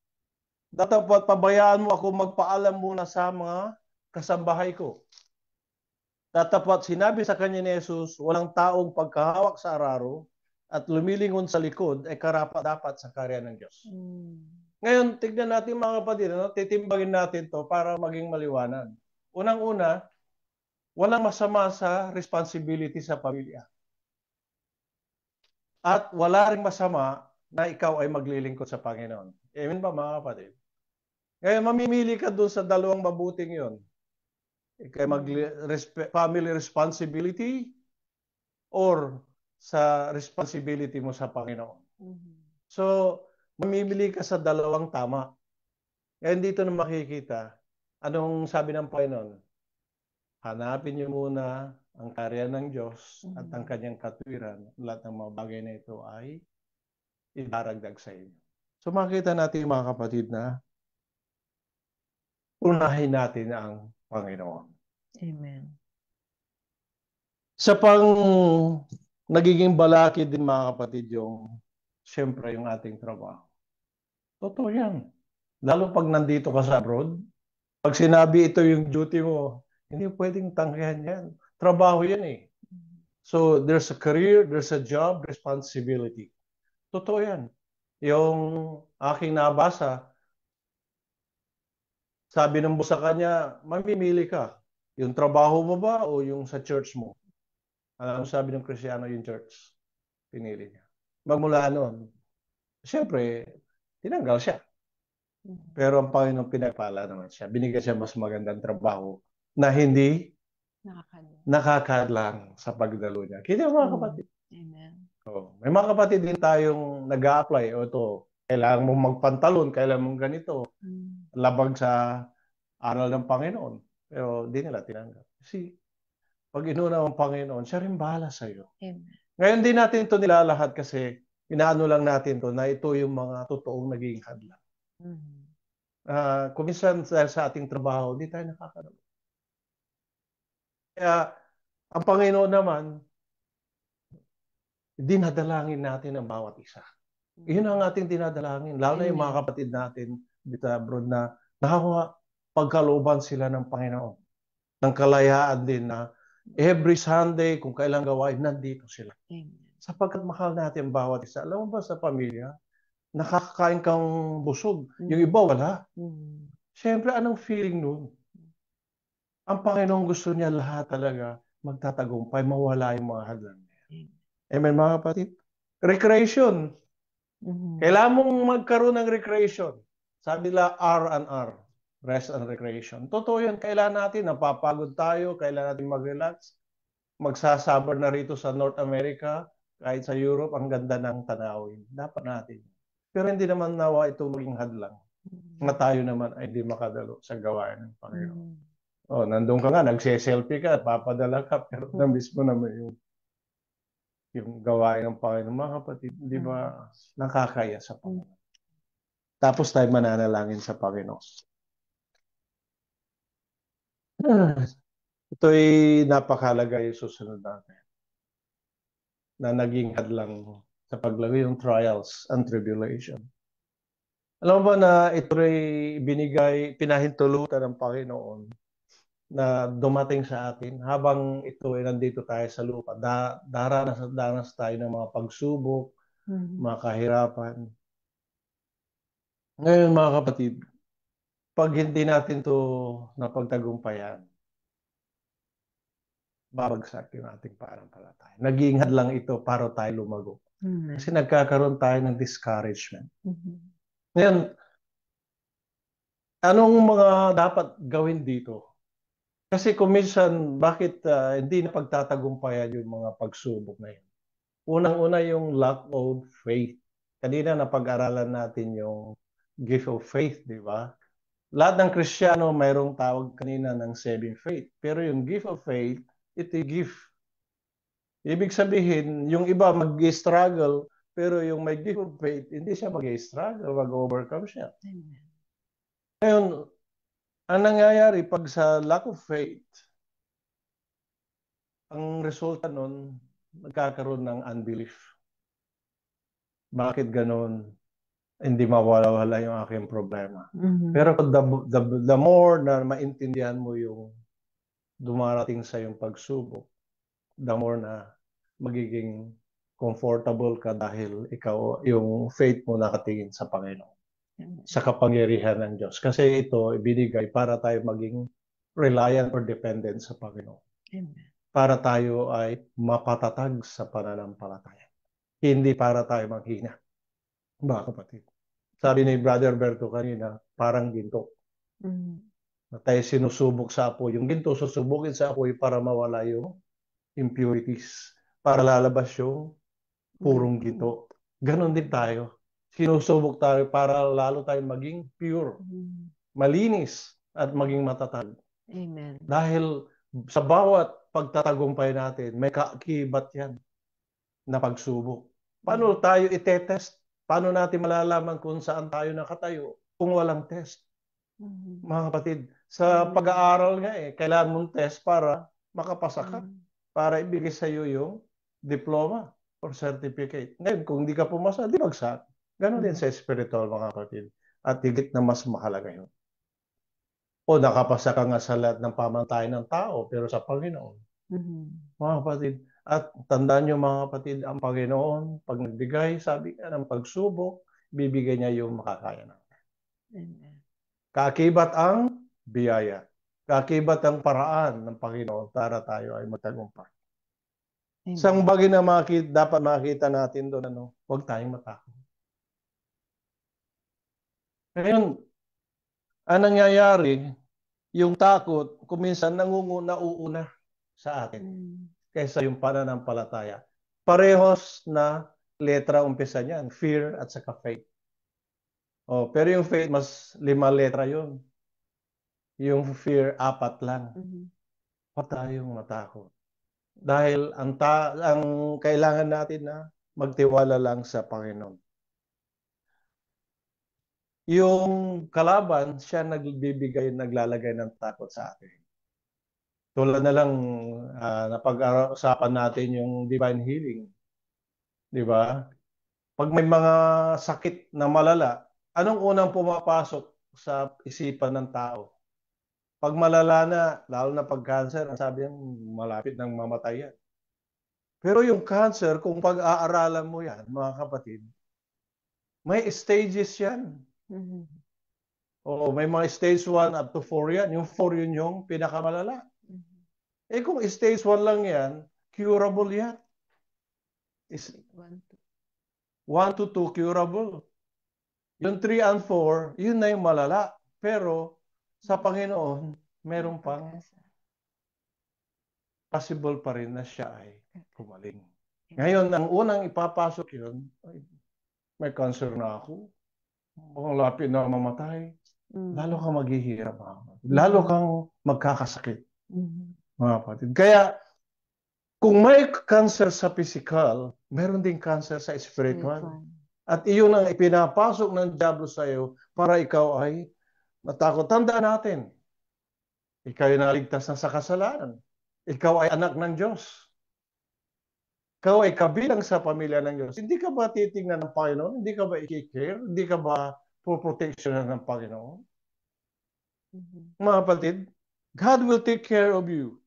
Dapat pabayaan mo ako magpaalam muna sa mga kasambahay ko. Tatapat sinabi sa kanya ni Jesus, walang taong pagkahawak sa araro at lumilingon sa likod ay karapat-dapat sa karya ng Diyos. Ngayon, tignan natin mga kapatid, titimbangin natin to para maging maliwanag. Unang-una, walang masama sa responsibility sa pamilya. At wala ring masama na ikaw ay maglilingkod sa Panginoon. Amen ba mga kapatid? Ngayon, mamimili ka doon sa dalawang mabuting yon. Family responsibility or sa responsibility mo sa Panginoon. So, mamimili ka sa dalawang tama. Ngayon dito na makikita, anong sabi ng Panginoon? Hanapin niyo muna ang karya ng Diyos at ang kanyang katwiran. Lahat ng mga bagay na ito ay idaragdag sa inyo. So makita natin mga kapatid na unahin natin ang Panginoon. Amen. Sa nagiging balakid din mga kapatid siyempre yung ating trabaho. Totoo yan. Lalo pag nandito ka sa abroad, pag sinabi ito yung duty mo, hindi pwedeng tanggihan yan. Trabaho yan eh. So there's a career, there's a job, responsibility. Totoo yan. Yung aking nabasa, sabi ng boss sa kanya, mamimili ka. Yung trabaho mo ba o yung sa church mo? Ano sabi ng Kristiyano yung church? Pinili niya. Magmula noon, siyempre, tinanggal siya. Pero ang Panginoon pinagpala naman siya. Binigyan siya mas magandang trabaho na hindi nakakadlang sa pagdalo niya. Kita mga kapatid. Amen. May mga kapatid din tayong nag-a-apply. O ito, kailangan mong magpantalon, kailangan mong ganito. Labag sa aral ng Panginoon. Pero di nila tinanggap. Kasi pag inuna ng Panginoon, siya rin bahala sa iyo. Ngayon din natin ito nilalahad kasi inaano lang natin to na ito yung mga totoong naging hadlang. Kung minsan sa ating trabaho, hindi tayo nakakarating. Kaya ang Panginoon naman, dinadalangin natin ang bawat isa. Iyon ang ating dinadalangin. Lalo na yung mga kapatid natin dito abroad na nakakuha pagkalooban sila ng Panginoon. Ng kalayaan din na every Sunday, kung kailang gawain, nandito sila. Sapagkat mahal natin bawat isa. Alam mo ba sa pamilya, nakakakain kang busog. Yung iba wala. Siyempre, anong feeling nun? Ang Panginoon gusto niya lahat talaga magtatagumpay, mawala yung mga hadlang niya. Amen mga kapatid? Recreation. Kailangan mong magkaroon ng recreation. Sabi nila R&R. rest and recreation. Totoo yan, kailangan natin, napapagod tayo, kailangan natin mag-relax. Magsasummer na rito sa North America, kahit sa Europe, ang ganda ng tanawin. Dapat natin. Pero hindi naman nawa ito maging hadlang na tayo naman ay hindi makadalo sa gawain ng Panginoon. Oh, nandun ka nga, nagse-selfie ka, papadala ka, pero na-miss mo naman yung gawain ng Panginoon. Mga kapatid, di ba, nakakaya sa Panginoon. Tapos tayo mananalangin sa Panginoon. Ito'y napakahalaga yung susunod natin na naging hadlang sa paglagay yung trials and tribulation. Alam mo ba na ito'y pinahintulutan ng Panginoon na dumating sa atin habang ito ay nandito tayo sa lupa. Daranas tayo ng mga pagsubok, mga kahirapan. Ngayon mga kapatid, pag hindi natin to napagtagumpayan, babagsak yung ating pananampalataya. Naging hadlang ito para tayo lumago. Kasi nagkakaroon tayo ng discouragement. Ngayon, anong mga dapat gawin dito? Kasi kung minsan, bakit hindi na pagtatagumpayan yung mga pagsubok na yun? Unang-una yung lack of faith. Kanina napag-aralan natin yung gift of faith, di ba? Lahat ng Kristiyano mayroong tawag kanina ng saving faith. Pero yung gift of faith, ito yung gift. Ibig sabihin, yung iba mag-struggle, pero yung may gift of faith, hindi siya mag-struggle, mag-overcome siya. Ngayon, ang nangyayari pag sa lack of faith, ang resulta nun, nagkakaroon ng unbelief. Bakit ganon? Hindi mawala-wala yung aking problema. Pero the more na maintindihan mo yung dumarating sa yung pagsubok, the more na magiging comfortable ka dahil ikaw, yung faith mo nakatingin sa Panginoon, sa kapangyarihan ng Diyos. Kasi ito ibinigay para tayo maging reliant or dependent sa Panginoon. Para tayo ay mapatatag sa pananampalataya. Hindi para tayo manghina. Mga kapatid. Sabi ni Brother Berto kanina, parang ginto. Na tayo sinusubok sa apoy. Yung ginto, susubukin sa apoy para mawala yung impurities. Para lalabas yung purong ginto. Ganon din tayo. Sinusubok tayo para lalo tayo maging pure, malinis, at maging matatag. Amen. Dahil sa bawat pagtatagumpay natin, may kaakibat yan na pagsubok. Paano tayo itetest? Paano natin malalaman kung saan tayo nakatayo kung walang test? Mga kapatid, sa pag-aaral nga kailangan mong test para makapasa ka, para ibigay sa iyo yung diploma or certificate. Ngayon, kung hindi ka pumasa, di bagsak. Ganon din sa spiritual, mga kapatid. At higit na mas mahalaga yun. O nakapasa ka nga sa lahat ng pamantayan ng tao, pero sa Panginoon. Mga kapatid, at tandaan nyo mga kapatid, ang Panginoon, pag nagbigay, sabi nga ng pagsubok, bibigay niya yung makakaya natin. Kakibat ang biyaya. Kakibat ang paraan ng Panginoon para tayo ay magtagumpay. Isang bagay na dapat makita natin doon, huwag tayong matakot. Ngayon, ang nangyayari, yung takot, kuminsan nauuna sa atin kaysa yung pananampalataya. Parehos na letra umpisa niyan, fear at saka faith. Pero yung faith, mas 5 letra yun. Yung fear, 4 lang. Huwag tayong matakot. Dahil ang kailangan natin na magtiwala lang sa Panginoon. Yung kalaban, siya naglalagay ng takot sa atin. Tulad na lang napag-usapan natin yung divine healing. Di ba? Pag may mga sakit na malala, anong unang pumapasok sa isipan ng tao? Pag malala na, lalo na pag cancer, ang sabi niya, malapit nang mamatay yan. Pero yung cancer, kung pag-aaralan mo yan, mga kapatid, may stages yan. May mga stage 1 up to 4 yan. Yung 4 yun yung pinakamalala. Kung stage 1 lang yan, curable yan. 1 to 2 curable. Yung 3 and 4, yun na yung malala. Pero sa Panginoon, meron May pang pag-asa. possible pa rin na siya ay gumaling. Amen. Ngayon, ang unang ipapasok yun, ay, may cancer na ako, mukhang lapit na mamatay, lalo kang maghihirap, mga kapatid. Lalo kang magkakasakit, mga kapatid. Kaya, kung may cancer sa physical, meron din cancer sa spiritual. At iyon ang ipinapasok ng diablo sa iyo para ikaw ay matakot. Tandaan natin, ikaw ay naligtas na sa kasalanan. Ikaw ay anak ng Diyos. Ikaw ay kabilang sa pamilya ng Diyos. Hindi ka ba titingnan ng Panginoon? Hindi ka ba i-care? Hindi ka ba poproteksyonan ng Panginoon? Mga kapatid, God will take care of you.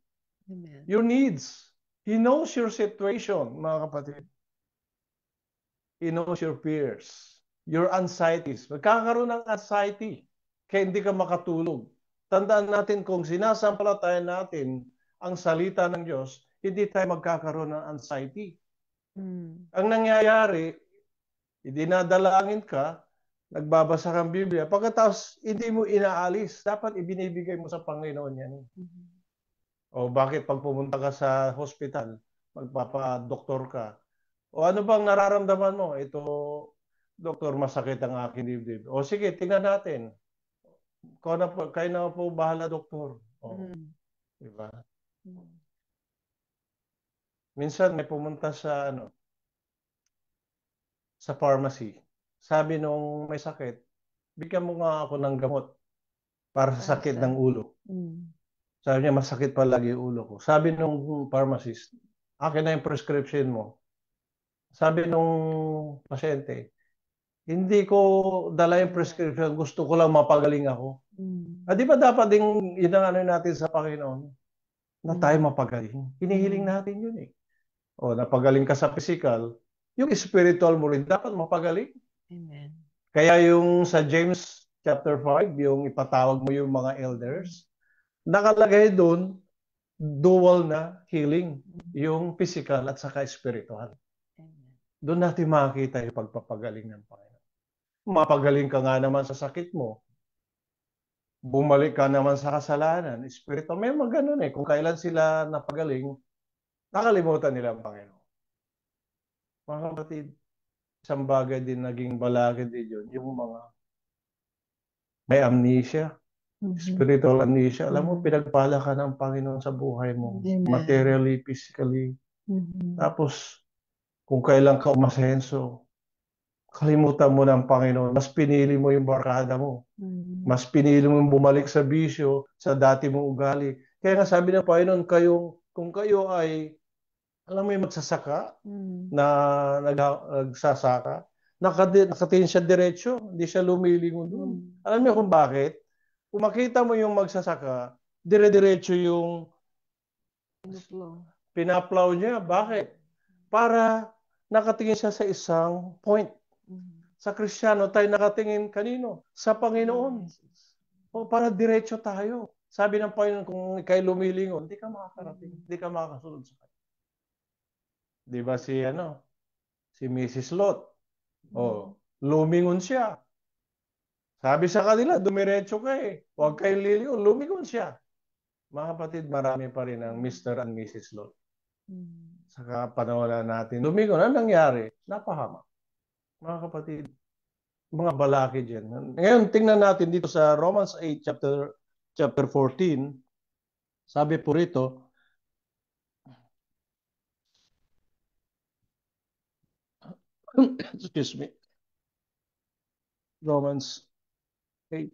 Amen. Your needs. He knows your situation, mga kapatid. He knows your fears, your anxieties. Magkakaroon ng anxiety kaya hindi ka makatulog. Tandaan natin kung sinasampalatayan natin ang salita ng Diyos, hindi tayo magkakaroon ng anxiety. Ang nangyayari, idinadalangin ka, nagbabasa kang Biblia, pagkatapos hindi mo inaalis, dapat ibinibigay mo sa Panginoon yan. O bakit pag pumunta ka sa hospital, magpapadoktor ka, o ano bang nararamdaman mo? Ito, doktor, masakit ang aking dibdib. O sige, tingnan natin. Kayo na po bahala, doktor. O, diba? Minsan may pumunta sa sa pharmacy. Sabi nung may sakit, bigyan mo nga ako ng gamot para sa sakit ng ulo. Sabi niya, masakit palagi yung ulo ko. Sabi nung pharmacist, akin na yung prescription mo. Sabi nung pasyente, hindi ko dala yung prescription, gusto ko lang mapagaling ako. Di ba dapat din yun ang ano natin sa Panginoon? Na tayo mapagaling. Hinihiling natin yun eh. O napagaling ka sa physical, yung spiritual mo rin dapat mapagaling. Amen. Kaya yung sa James chapter 5, yung ipatawag mo yung mga elders, nakalagay doon, dual na healing, yung physical at saka spiritual. Doon natin makikita yung pagpapagaling ng Panginoon. Mapagaling ka nga naman sa sakit mo, bumalik ka naman sa kasalanan, spiritual. May mga ganun eh. Kung kailan sila napagaling, nakalimutan nila ang Panginoon. Mga kapatid, isang bagay din naging balakid din yun, yung mga may amnesia, spiritual amnesia. Alam mo, pinagpala ka ng Panginoon sa buhay mo, materially, physically. Tapos, kung kailan ka umasenso, kalimutan mo ng Panginoon. Mas pinili mo yung barkada mo. Mas pinili mo bumalik sa bisyo, sa dati mong ugali. Kaya nga sabi ng Panginoon, kung kayo ay, alam mo yung magsasaka, na nagsasaka, nakatingin siya diretso, hindi siya lumilingon doon. Alam niyo kung bakit? Kung makita mo yung magsasaka, dire-diretso yung pinaplow niya. Bakit? Para nakatingin siya sa isang point. Sa Kristiyano, tayo nakatingin kanino? Sa Panginoon. O para diretso tayo. Sabi ng Panginoon, kung ikay lumilingon, hindi ka makakarating. Hindi ka makakasunod sa kanya. Di ba si Mrs. Lot? O, lumingon siya. Sabi sa kanila, dumiretso ka eh. Huwag kayong lilingon, lumingon siya. Mga kapatid, marami pa rin ang Mr. and Mrs. Lot. Saka panawala natin. Lumingon, ano nangyari? Napahamak. Mga kapatid, mga balakid yan. Ngayon, tingnan natin dito sa Romans 8, chapter 14. Sabi po rito, excuse me, Romans 8.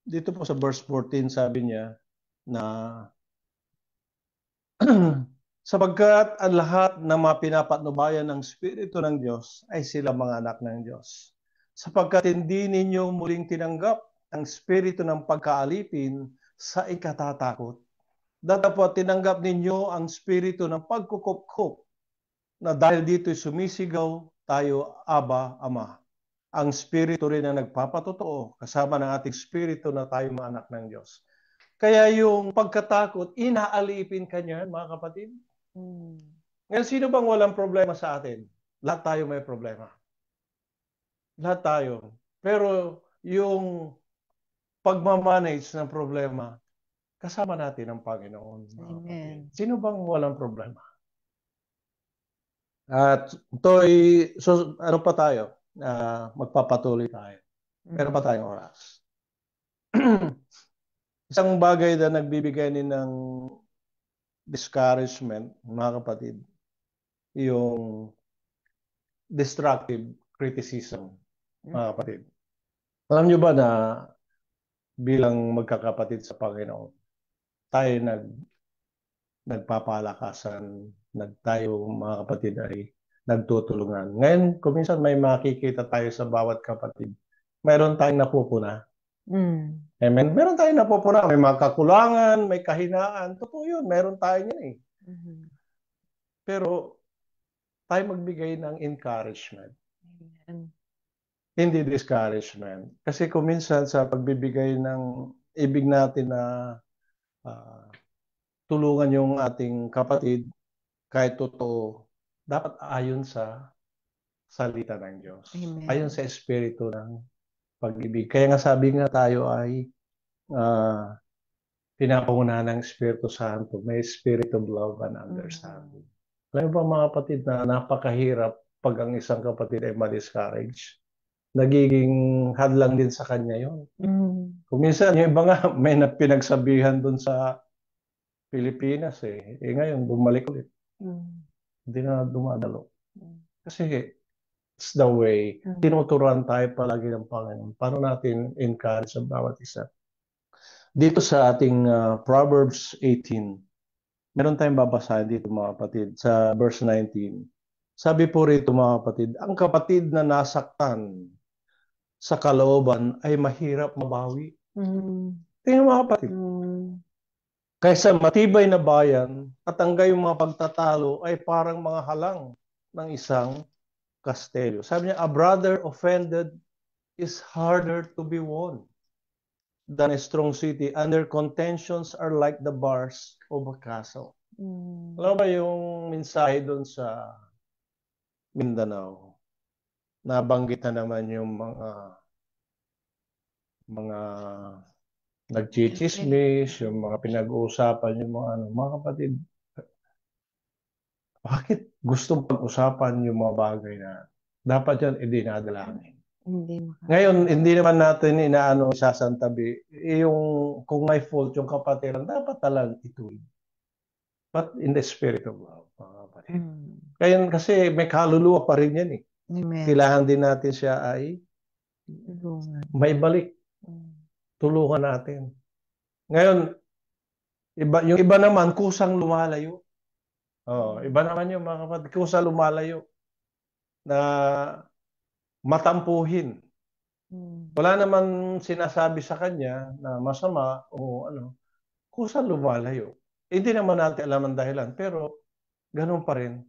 Dito po sa verse 14, sabi niya na sapagkat ang lahat ng mga pinapatnubayan ng Espiritu ng Diyos ay sila mga anak ng Diyos. Sapagkat hindi ninyo muling tinanggap ang Espiritu ng pagkaalipin sa ikatatakot. Datapot tinanggap ninyo ang Espiritu ng pagkukupkup na dahil dito'y sumisigaw tayo, Aba, Ama. Ang Espiritu rin ang nagpapatotoo kasama ng ating Espiritu na tayo mga anak ng Diyos. Kaya yung pagkatakot, inaalipin ka niyan, mga kapatid. Ngayon, sino bang walang problema sa atin? Lahat tayo may problema. Lahat tayo. Pero yung pagmamanage ng problema, kasama natin ang Panginoon, mga kapatid. Amen. Sino bang walang problema? At ito'y, so, ano pa tayo? Magpapatuloy tayo. Meron pa tayong oras. Isang bagay na nagbibigay din ng discouragement, mga kapatid, yung destructive criticism, mga kapatid. Alam nyo ba na bilang magkakapatid sa Panginoon, tayo nagpapalakasan, tayo mga kapatid ay nagtutulungan. Ngayon, kung minsan may makikita tayo sa bawat kapatid, mayroon tayong napupuna. Amen. Meron tayong napupuna. May mga kakulangan, may kahinaan. Totoo yun. Meron tayo yan eh. Pero tayo magbigay ng encouragement. Amen. Hindi discouragement. Kasi kung minsan sa pagbibigay ng ibig natin na tulungan yung ating kapatid, kahit totoo, dapat ayon sa salita ng Diyos. Amen. Ayon sa espiritu ng pag-ibig. Kaya nga sabi nga tayo ay pinapangunahan ng Espiritu Santo. May spirit of love and understanding. Alam mo ba mga kapatid na napakahirap pag ang isang kapatid ay ma-discourage? Nagiging hadlang din sa kanya yon. Kung minsan, yung iba nga, may pinagsabihan dun sa Pilipinas eh. Ngayon, bumalik ulit. Hindi na dumadalo. Kasi it's the way. Tinuturuan tayo palagi ng Panginoon. Paano natin encourage ang bawat isa? Dito sa ating Proverbs 18, meron tayong babasahin dito mga kapatid sa verse 19. Sabi po rito mga kapatid, ang kapatid na nasaktan sa kalooban ay mahirap mabawi. Tingnan mga kapatid. Kaysa matibay na bayan at ang gayong mga pagtatalo ay parang mga halang ng isang kastelyo. Sabi niya, a brother offended is harder to be won than a strong city, and their contentions are like the bars of a castle. Alam ba yung mensahe doon sa Mindanao? Nabanggit na naman yung mga nagchichismis, yung mga pinag-uusapan, yung mga kapatid. Bakit gustong pag-usapan yung mga bagay na dapat yan idinadalangin? Ngayon, hindi naman natin isasantabi. Kung may fault yung kapatiran, dapat talagang ituloy. But in the spirit of love, mga kapatid. Kaya kasi may kaluluwa pa rin yan eh. Amen. Kailangan din natin siya ay may balik. Tulungan natin. Ngayon, yung iba naman, kusang lumalayo. Iba naman yung mga kapatid, kusang lumalayo na matampuhin. Wala naman sinasabi sa kanya na masama o kusang lumalayo. Hindi naman natin alam ang dahilan, pero ganun pa rin,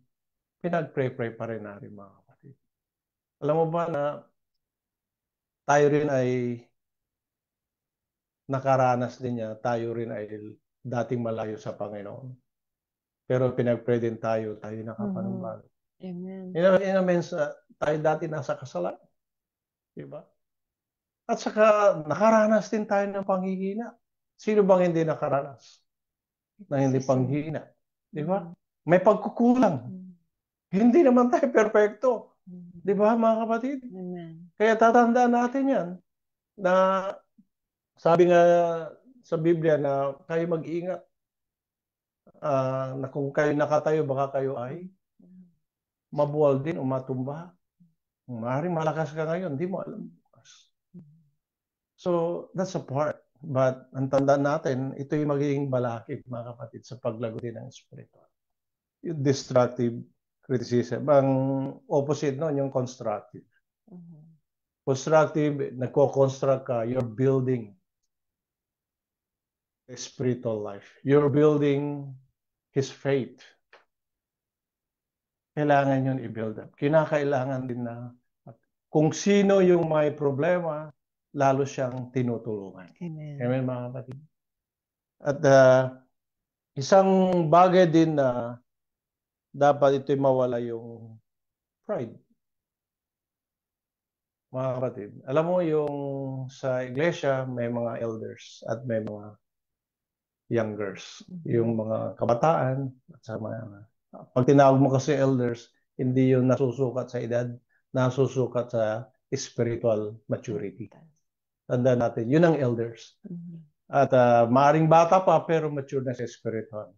pinag-pray pa rin natin mga kapatid. Alam mo ba na tayo rin ay nakaranas din niya, tayo rin ay dating malayo sa Panginoon. Pero pinag-pray din tayo nakapanumbago. Amen. In a means, tayo dati nasa kasalanan. Diba? At saka, nakaranas din tayo ng panghihina. Sino bang hindi nakaranas ng hindi panghihina? Diba? May pagkukulang. Hindi naman tayo perfecto. Diba, mga kapatid? Amen. Kaya tatandaan natin yan na sabi nga sa Biblia na kayo mag-ingat na kung kayo nakatayo, baka kayo ay mabuwal din o matumba. Maaaring malakas ka ngayon, di mo alam bukas. So, that's a part. But, ang tandaan natin, ito yung magiging balakid, mga kapatid, sa paglago din ng Espiritu. Yung destructive criticism. Ang opposite nun, yung constructive. Constructive, nagko-construct ka, you're building a spiritual life. You're building his faith. Kailangan yun i-build up. Kinakailangan din na kung sino yung may problema, lalo siyang tinutulungan. Amen. Amen, mga kapatid. At isang bagay din na dapat ito'y mawala yung pride. mga kapatid, alam mo yung sa iglesia may mga elders at may mga youngers, yung mga kabataan at sa mga pag tinawag mo kasi elders, hindi yun nasusukat sa edad, nasusukat sa spiritual maturity. Tandaan natin, yun ang elders. At maaring bata pa pero mature na sa spiritual.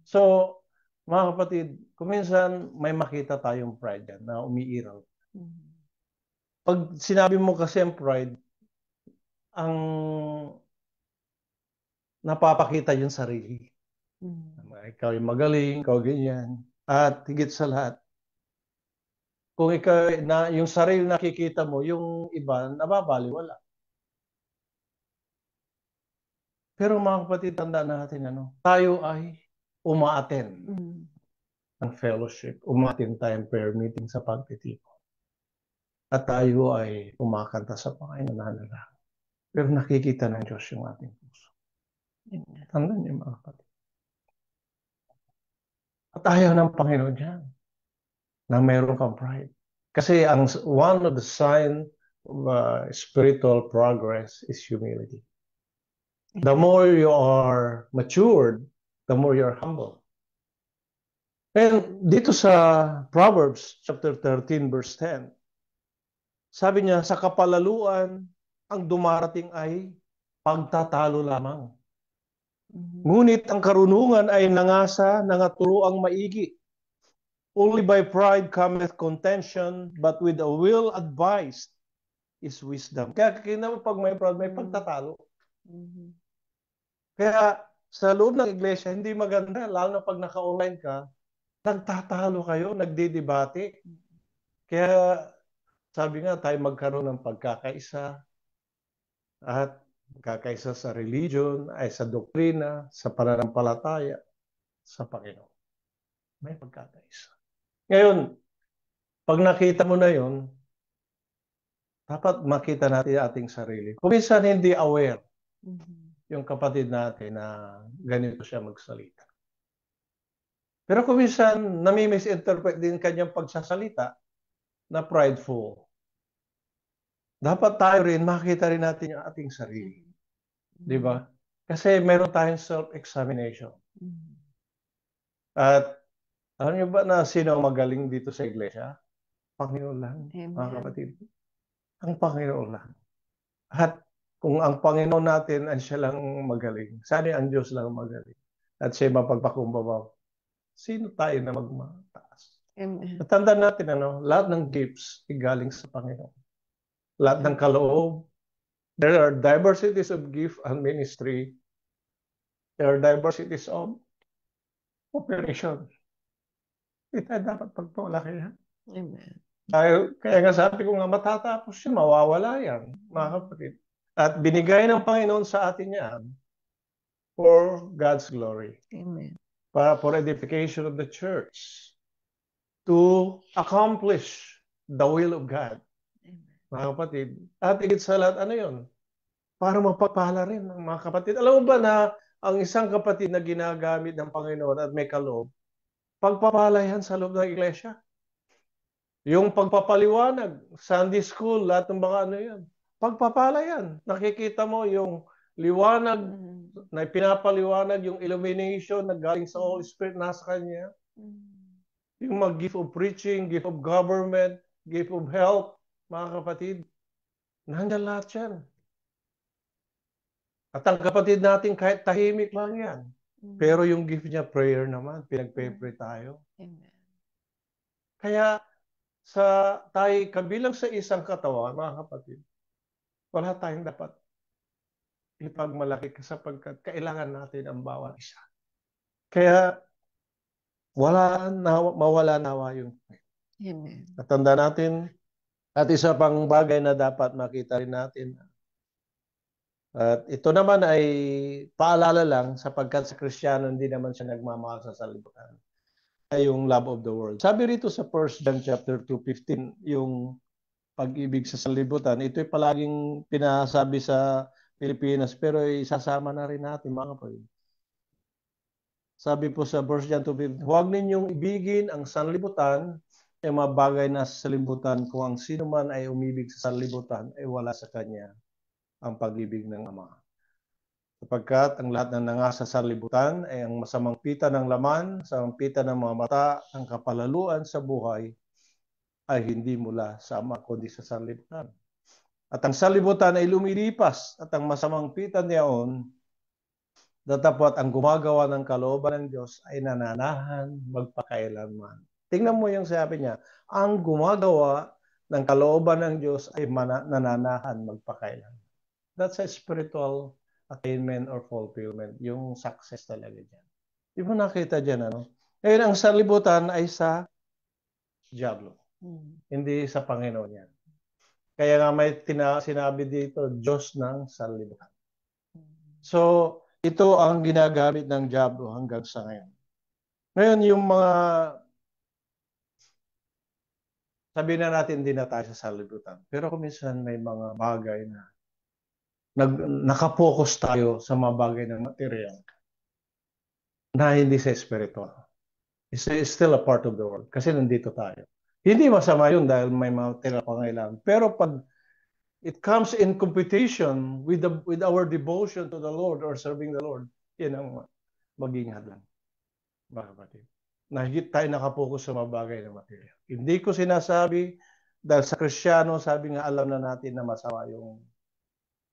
So, mga kapatid, kung minsan may makita tayong pride yan na umiiral. Pag sinabi mo kasi ang pride, ang napapakita yung sarili. Ikaw yung magaling, ikaw ganyan. At higit sa lahat, kung ikaw na yung sarili nakikita mo, yung iba nababaliwala. Pero mga kapatid, tandaan natin tayo ay umaattend ng fellowship, umaattend tayong prayer meeting sa pagtitipon. At tayo ay kumakanta sa Panginoon na pero nakikita ng Diyos yung ating puso. Tandaan niyo mga kapatid. At ayaw ng Panginoon yan na meron kang pride. Kasi one of the sign of spiritual progress is humility. The more you are matured, the more you are humble. And dito sa Proverbs chapter 13 verse 10, sabi niya, sa kapalaluan, ang dumarating ay pagtatalo lamang. Ngunit ang karunungan ay nangasa, nangaturoang maigi. Only by pride cometh contention, but with a will advised is wisdom. Kaya pag may pride, may pagtatalo. Kaya sa loob ng iglesia, hindi maganda, lalo na pag naka-online ka, nagtatalo kayo, nagdidebate. Kaya sabi nga tayo magkaroon ng pagkakaisa at pagkakaisa sa religion, ay sa doktrina, sa pananampalataya, sa Panginoon. May pagkakaisa. Ngayon, pag nakita mo na yon, dapat makita natin ating sarili. Kung minsan hindi aware yung kapatid natin na ganito siya magsalita. Pero kung minsan nami-misinterpret din kanyang pagsasalita na prideful. Dapat tayo rin makita rin natin yung ating sarili. Di ba? Kasi meron tayong self-examination. At alam niyo ba na sino ang magaling dito sa iglesia? Panginoon lang, mga kapatid. Ang Panginoon lang. At kung ang Panginoon natin ay siya lang magaling, sana ang Diyos lang magaling. At siya mapagpakumbaba. Sino tayo na magmataas? Natandaan natin, lahat ng gifts ay galing sa Panginoon. Lahat ng kaloob. There are diversities of gift and ministry. There are diversities of operation. Hindi tayo dapat pagpawala kaya. Amen. Kaya nga sabi ko nga, matatapos yun, mawawala yan, mga kapatid. At binigay ng Panginoon sa atin yan for God's glory. Amen. For edification of the church. To accomplish the will of God. Mga kapatid. At higit sa lahat, ano yun? Para mapapala rin ng mga kapatid. Alam mo ba na ang isang kapatid na ginagamit ng Panginoon at may kaloob, pagpapala yan sa loob ng iglesia. Yung pagpapaliwanag, Sunday school, lahat ng mga yan. Pagpapala yan. Nakikita mo yung liwanag na pinapaliwanag, yung illumination na galing sa Holy Spirit nasa Kanya. Yung mga gift of preaching, gift of government, gift of health, mga kapatid. Nandiyan lahat yan. At ang kapatid natin kahit tahimik lang yan. Pero yung gift niya, prayer naman. Pinagpe-pray tayo. Amen. Kaya tayo kabilang sa isang katawan, mga kapatid, wala tayong dapat ipagmalaki sapagkat kailangan natin ang bawat isa. Kaya mawala nawa yung faith. Amen. At tanda natin, at isa pang bagay na dapat makita rin natin, at ito naman ay paalala lang sapagkat sa Kristiyano hindi naman siya nagmamahal sa sanlibutan. Ay yung love of the world. Sabi rito sa 1 John chapter 2:15, yung pag-ibig sa sanlibutan, ito'y palaging pinasabi sa Pilipinas pero isasama na rin natin mga kapatid. Sabi po sa 1 John 2:15, huwag ninyong ibigin ang sanlibutan yung mga bagay na sa libutan, kung ang sino man ay umibig sa libutan, ay wala sa kanya ang pag-ibig ng Ama. Sapagkat ang lahat ng nangasa sa libutan ay ang masamang pita ng laman, masamang pita ng mga mata, ang kapalaluan sa buhay ay hindi mula sa Ama kundi sa sanlibutan. At ang sanlibutan ay lumilipas at ang masamang pita niyaon datapwat ang gumagawa ng kalooban ng Diyos ay nananahan magpakailanman. Tingnan mo yung sabi niya, ang gumagawa ng kalooban ng Diyos ay nananahan magpakailanman. That's a spiritual attainment or fulfillment, yung success talaga dyan. Di mo nakita dyan, ano? Ngayon, ang sanlibutan ay sa Diablo, hindi sa Panginoon yan. Kaya nga may sinabi dito, Diyos ng sanlibutan. So, ito ang ginagamit ng Diablo hanggang sa ngayon. Ngayon, yung mga, sabihin na natin, hindi na tayo sa sanlibutan. Pero kung minsan may mga bagay na nakapokus tayo sa mga bagay ng material na hindi sa spiritual. It's still a part of the world kasi nandito tayo. Hindi masama yun dahil may mga tinapangailangan. Pero pag it comes in competition with our devotion to the Lord or serving the Lord, yan ang maging hadlang, mga kapatid. Nahigit tayo nakapokus sa mga bagay ng material. Hindi ko sinasabi dahil sa Kristiyano, sabi nga alam na natin na masama yung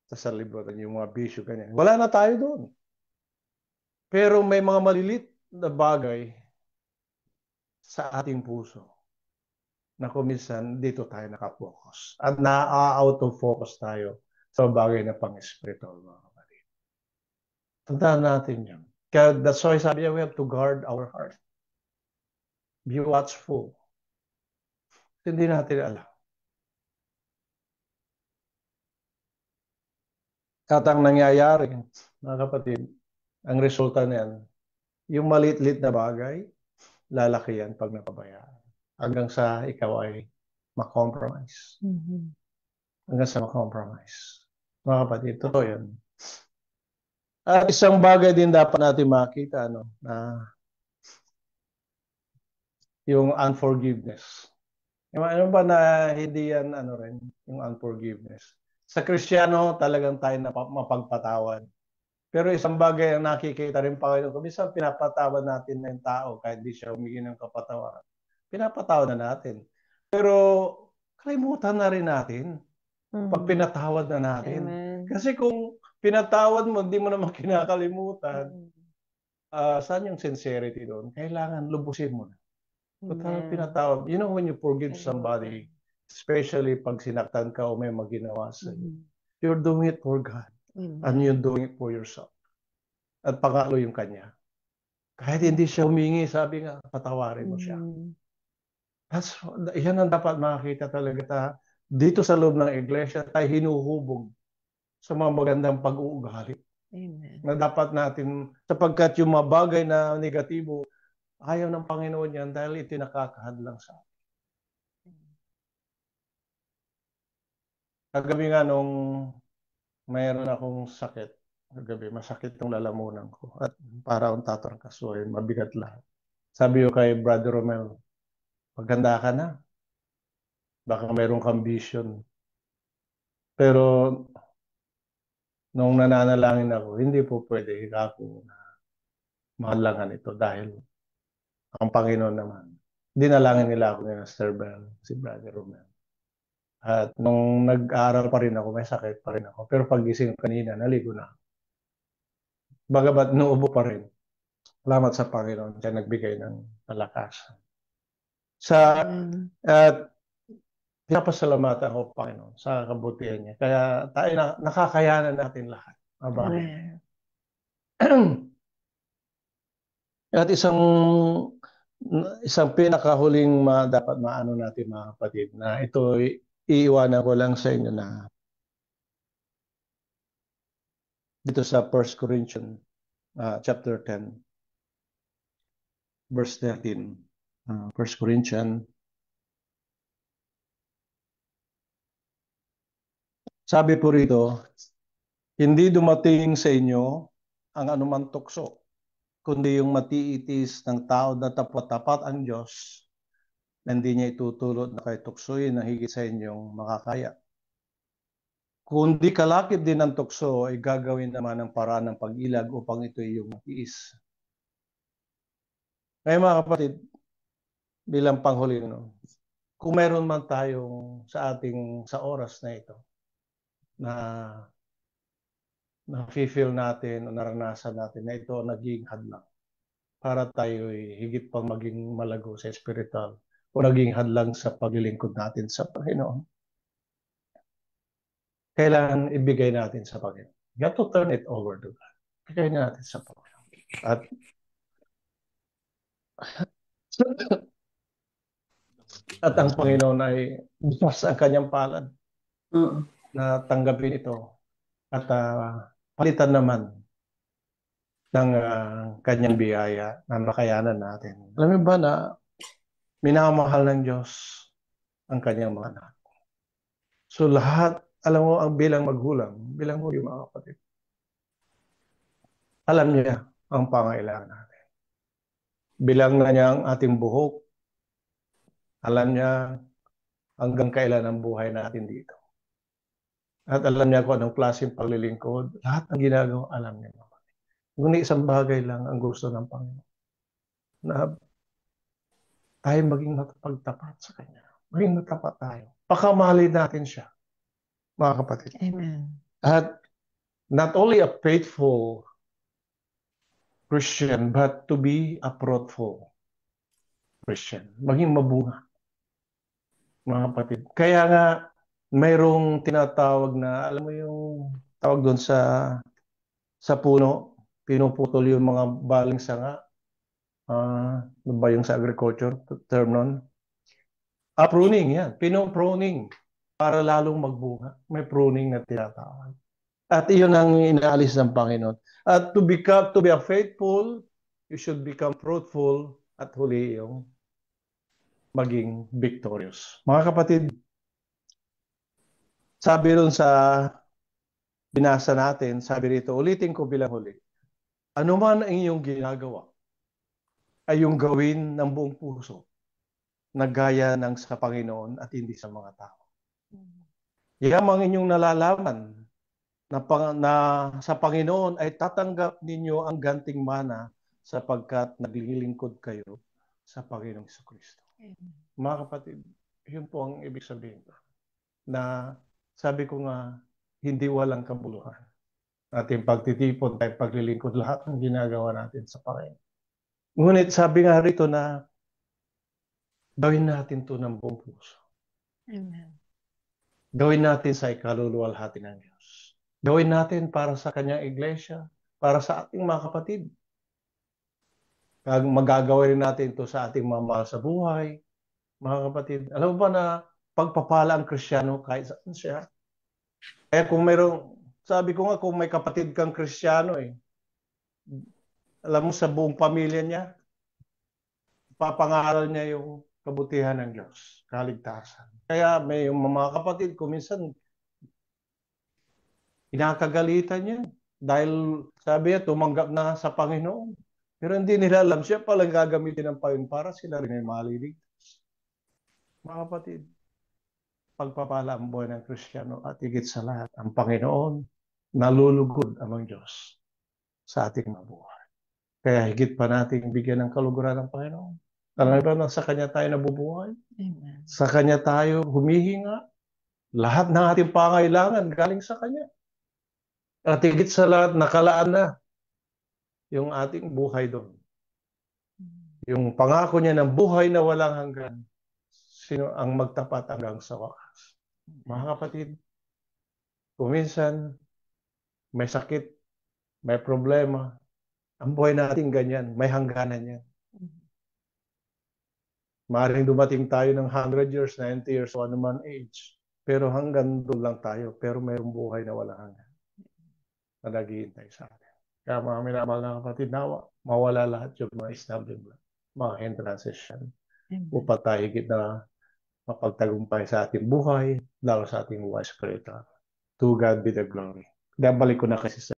sa libutan, yung mga bisyo, ganyan. Wala na tayo doon. Pero may mga malilit na bagay sa ating puso na kuminsan dito tayo nakapokus. At na-out of focus tayo sa bagay na pang-spiritual, mga kapatid. Tandaan natin yan. Kaya that's why sabi niya, we have to guard our heart. Be watchful. Hindi natin alam. At ang nangyayari, mga kapatid, ang resulta niyan, yung maliit-lit na bagay, lalaki yan pag napabayaan. Hanggang sa ikaw ay makompromise. Hanggang sa makompromise. Mga kapatid, totoo yan. At isang bagay din dapat natin makita, no, na yung unforgiveness. Ano ba na hindi yan, rin, yung unforgiveness. Sa Kristiyano, talagang tayo na mapagpatawad. Pero isang bagay ang nakikita rin Panginoon, kung minsan pinapatawad natin na yung tao kahit di siya humingi ng kapatawaran. Pinapatawad na natin. Pero kalimutan na rin natin pag pinatawad na natin. Amen. Kasi kung pinatawad mo, hindi mo naman kinakalimutan, saan yung sincerity doon? Kailangan lubusin mo na. Total pinatawad. You know, when you forgive somebody, especially pag sinaktan ka o may maginawa sa iyo, you're doing it for God. And you're doing it for yourself. At pangalo yung kanya. Kahit hindi siya humingi, sabi nga, patawarin mo siya. Yan ang dapat makakita talaga dito sa loob ng iglesia, tayo hinuhubog sa mga magandang pag-uugali. Amen. Na dapat natin, sapagkat yung mga bagay na negatibo, ayaw ng Panginoon yan dahil ito nakakahadlang sa atin. Kagabi nga nung mayroon akong sakit, kagabi masakit yung lalamunan ko at para akong tatarkasuhin, mabigat lahat. Sabi ko kay Brother Romel, maganda ka na. Baka mayroon kang vision. Pero nung nananalangin ako, hindi po pwede ako na mahalangan ito dahil ang Panginoon naman. Dinalangin nila ako ni Master Bell, si Brother Romel. At nung nag-aaral pa rin ako, may sakit pa rin ako. Pero pagising kanina, naligo na. Bagamat nuubo pa rin. Salamat sa Panginoon kaya nagbigay ng kalakasan. At pinapasalamatan ko, Panginoon, sa kabutihan niya. Kaya tayo nakakayanan natin lahat. At isang pinakahuling dapat maano natin, mga kapatid, na ito iiwanan ko lang sa inyo na dito sa 1 Corinthians chapter 10 verse 13. 1 Corinthians, sabi po rito, hindi dumating sa inyo ang anumang tukso, kundi yung matiitis ng tao na tapat-tapat ang Diyos na hindi niya itutulot na kayo tuksoin na higit sa inyong makakaya. Kung di kalakip din ng tukso, ay gagawin naman ng paraan ng pag-ilag upang ito ay iyong matiis. Ngayon mga kapatid, bilang panghuli, no, kung meron man tayong sa oras na ito, na feel natin o naranasan natin na ito naging hadlang para tayo higit pang maging malago sa spiritual o naging hadlang sa paglilingkod natin sa Panginoon. Kailangan ibigay natin sa Panginoon. You have to turn it over to God. Ibigay natin sa Panginoon. At ang Panginoon ay bukas ang kanyang palad na tanggapin ito at palitan naman ng kanyang biyaya na makayanan natin. Alam mo ba na minamahal ng Diyos ang kanyang mga anak? So lahat, alam mo, ang bilang magulang, bilang mo yung mga kapatid, alam niya ang pangailangan natin. Bilang na niya ang ating buhok, alam niya hanggang kailan ang buhay natin dito. At alam niya kung anong klaseng paglilingkod. Lahat ng ginagawa, alam niya. Ngunit isang bagay lang ang gusto ng Panginoon. Na tayo maging matapagtapat sa Kanya. Maging matapat tayo. Pakamahalin natin siya, mga kapatid. Amen. At not only a faithful Christian, but to be a fruitful Christian. Maging mabunga, mga kapatid. Kaya nga, mayroong tinatawag na, alam mo yung tawag doon sa puno, pinuputol yung mga baling sanga. Ano ba yung sa agriculture term nun? Pruning, yan. Pruning para lalong magbunga. May pruning na tinatawag. At iyon ang inaalis ng Panginoon. At to be a faithful, you should become fruitful at huli yung maging victorious. Mga kapatid, sabi ron sa binasa natin, sabi rito, ulitin ko bilang huli, ano man ang iyong ginagawa, ay yung gawin ng buong puso na gaya ng sa Panginoon at hindi sa mga tao. Yamang inyong nalalaman na sa Panginoon ay tatanggap ninyo ang ganting mana sapagkat naglilingkod kayo sa Panginoong Jesucristo. Mga kapatid, yun po ang ibig sabihin na sabi ko nga, hindi walang kabuluhan. Ating pagtitipon, tayong paglilingkod, lahat ng ginagawa natin sa Panginoon. Ngunit sabi nga rito na gawin natin to ng buong puso. Amen. Gawin natin sa ikaluluwalhati ng Diyos. Gawin natin para sa kanyang iglesia, para sa ating mga kapatid. Magagawin natin to sa ating mga mahal sa buhay, mga kapatid. Alam mo ba na pagpapala ang Kristiyano kahit saan siya? Kaya kung sabi ko nga kung may kapatid kang Kristiyano alam mo sa buong pamilya niya, papangaral niya yung kabutihan ng Diyos, kaligtasan. Kaya may yung mga kapatid ko minsan inakagalitan niya dahil sabi niya tumanggap na sa Panginoon. Pero hindi nila alam siya palang gagamitin ng Panginoon para sila rin ay maliligtas. Mga kapatid, pagpapala ang buhay ng Kristiyano at higit sa lahat, ang Panginoon nalulugod ang Diyos sa ating mabuhay. Kaya higit pa nating bigyan ng kaluguran ng Panginoon. Alam ba na sa Kanya tayo nabubuhay? Amen. Sa Kanya tayo humihinga. Lahat ng ating pangailangan galing sa Kanya. At higit sa lahat, nakalaan na yung ating buhay doon. Yung pangako niya ng buhay na walang hanggan, sino ang magtapat hanggang sa wakas. Mga kapatid, kung minsan may sakit, may problema, ang buhay natin ganyan, may hangganan yan. Maaaring dumating tayo ng 100 years, 90 years, o anuman age. Pero hanggang doon lang tayo. Pero mayroong buhay na walang hanggan na naghihintay sa atin. Kaya mga minamahal na kapatid, mawala lahat yung mga stumbling block, mga hindrances yan. Upang tayo higit na mapagtagumpay sa ating buhay, lalo sa ating buhay spiritual. To God be the glory. Dahil balik ko na kasi sa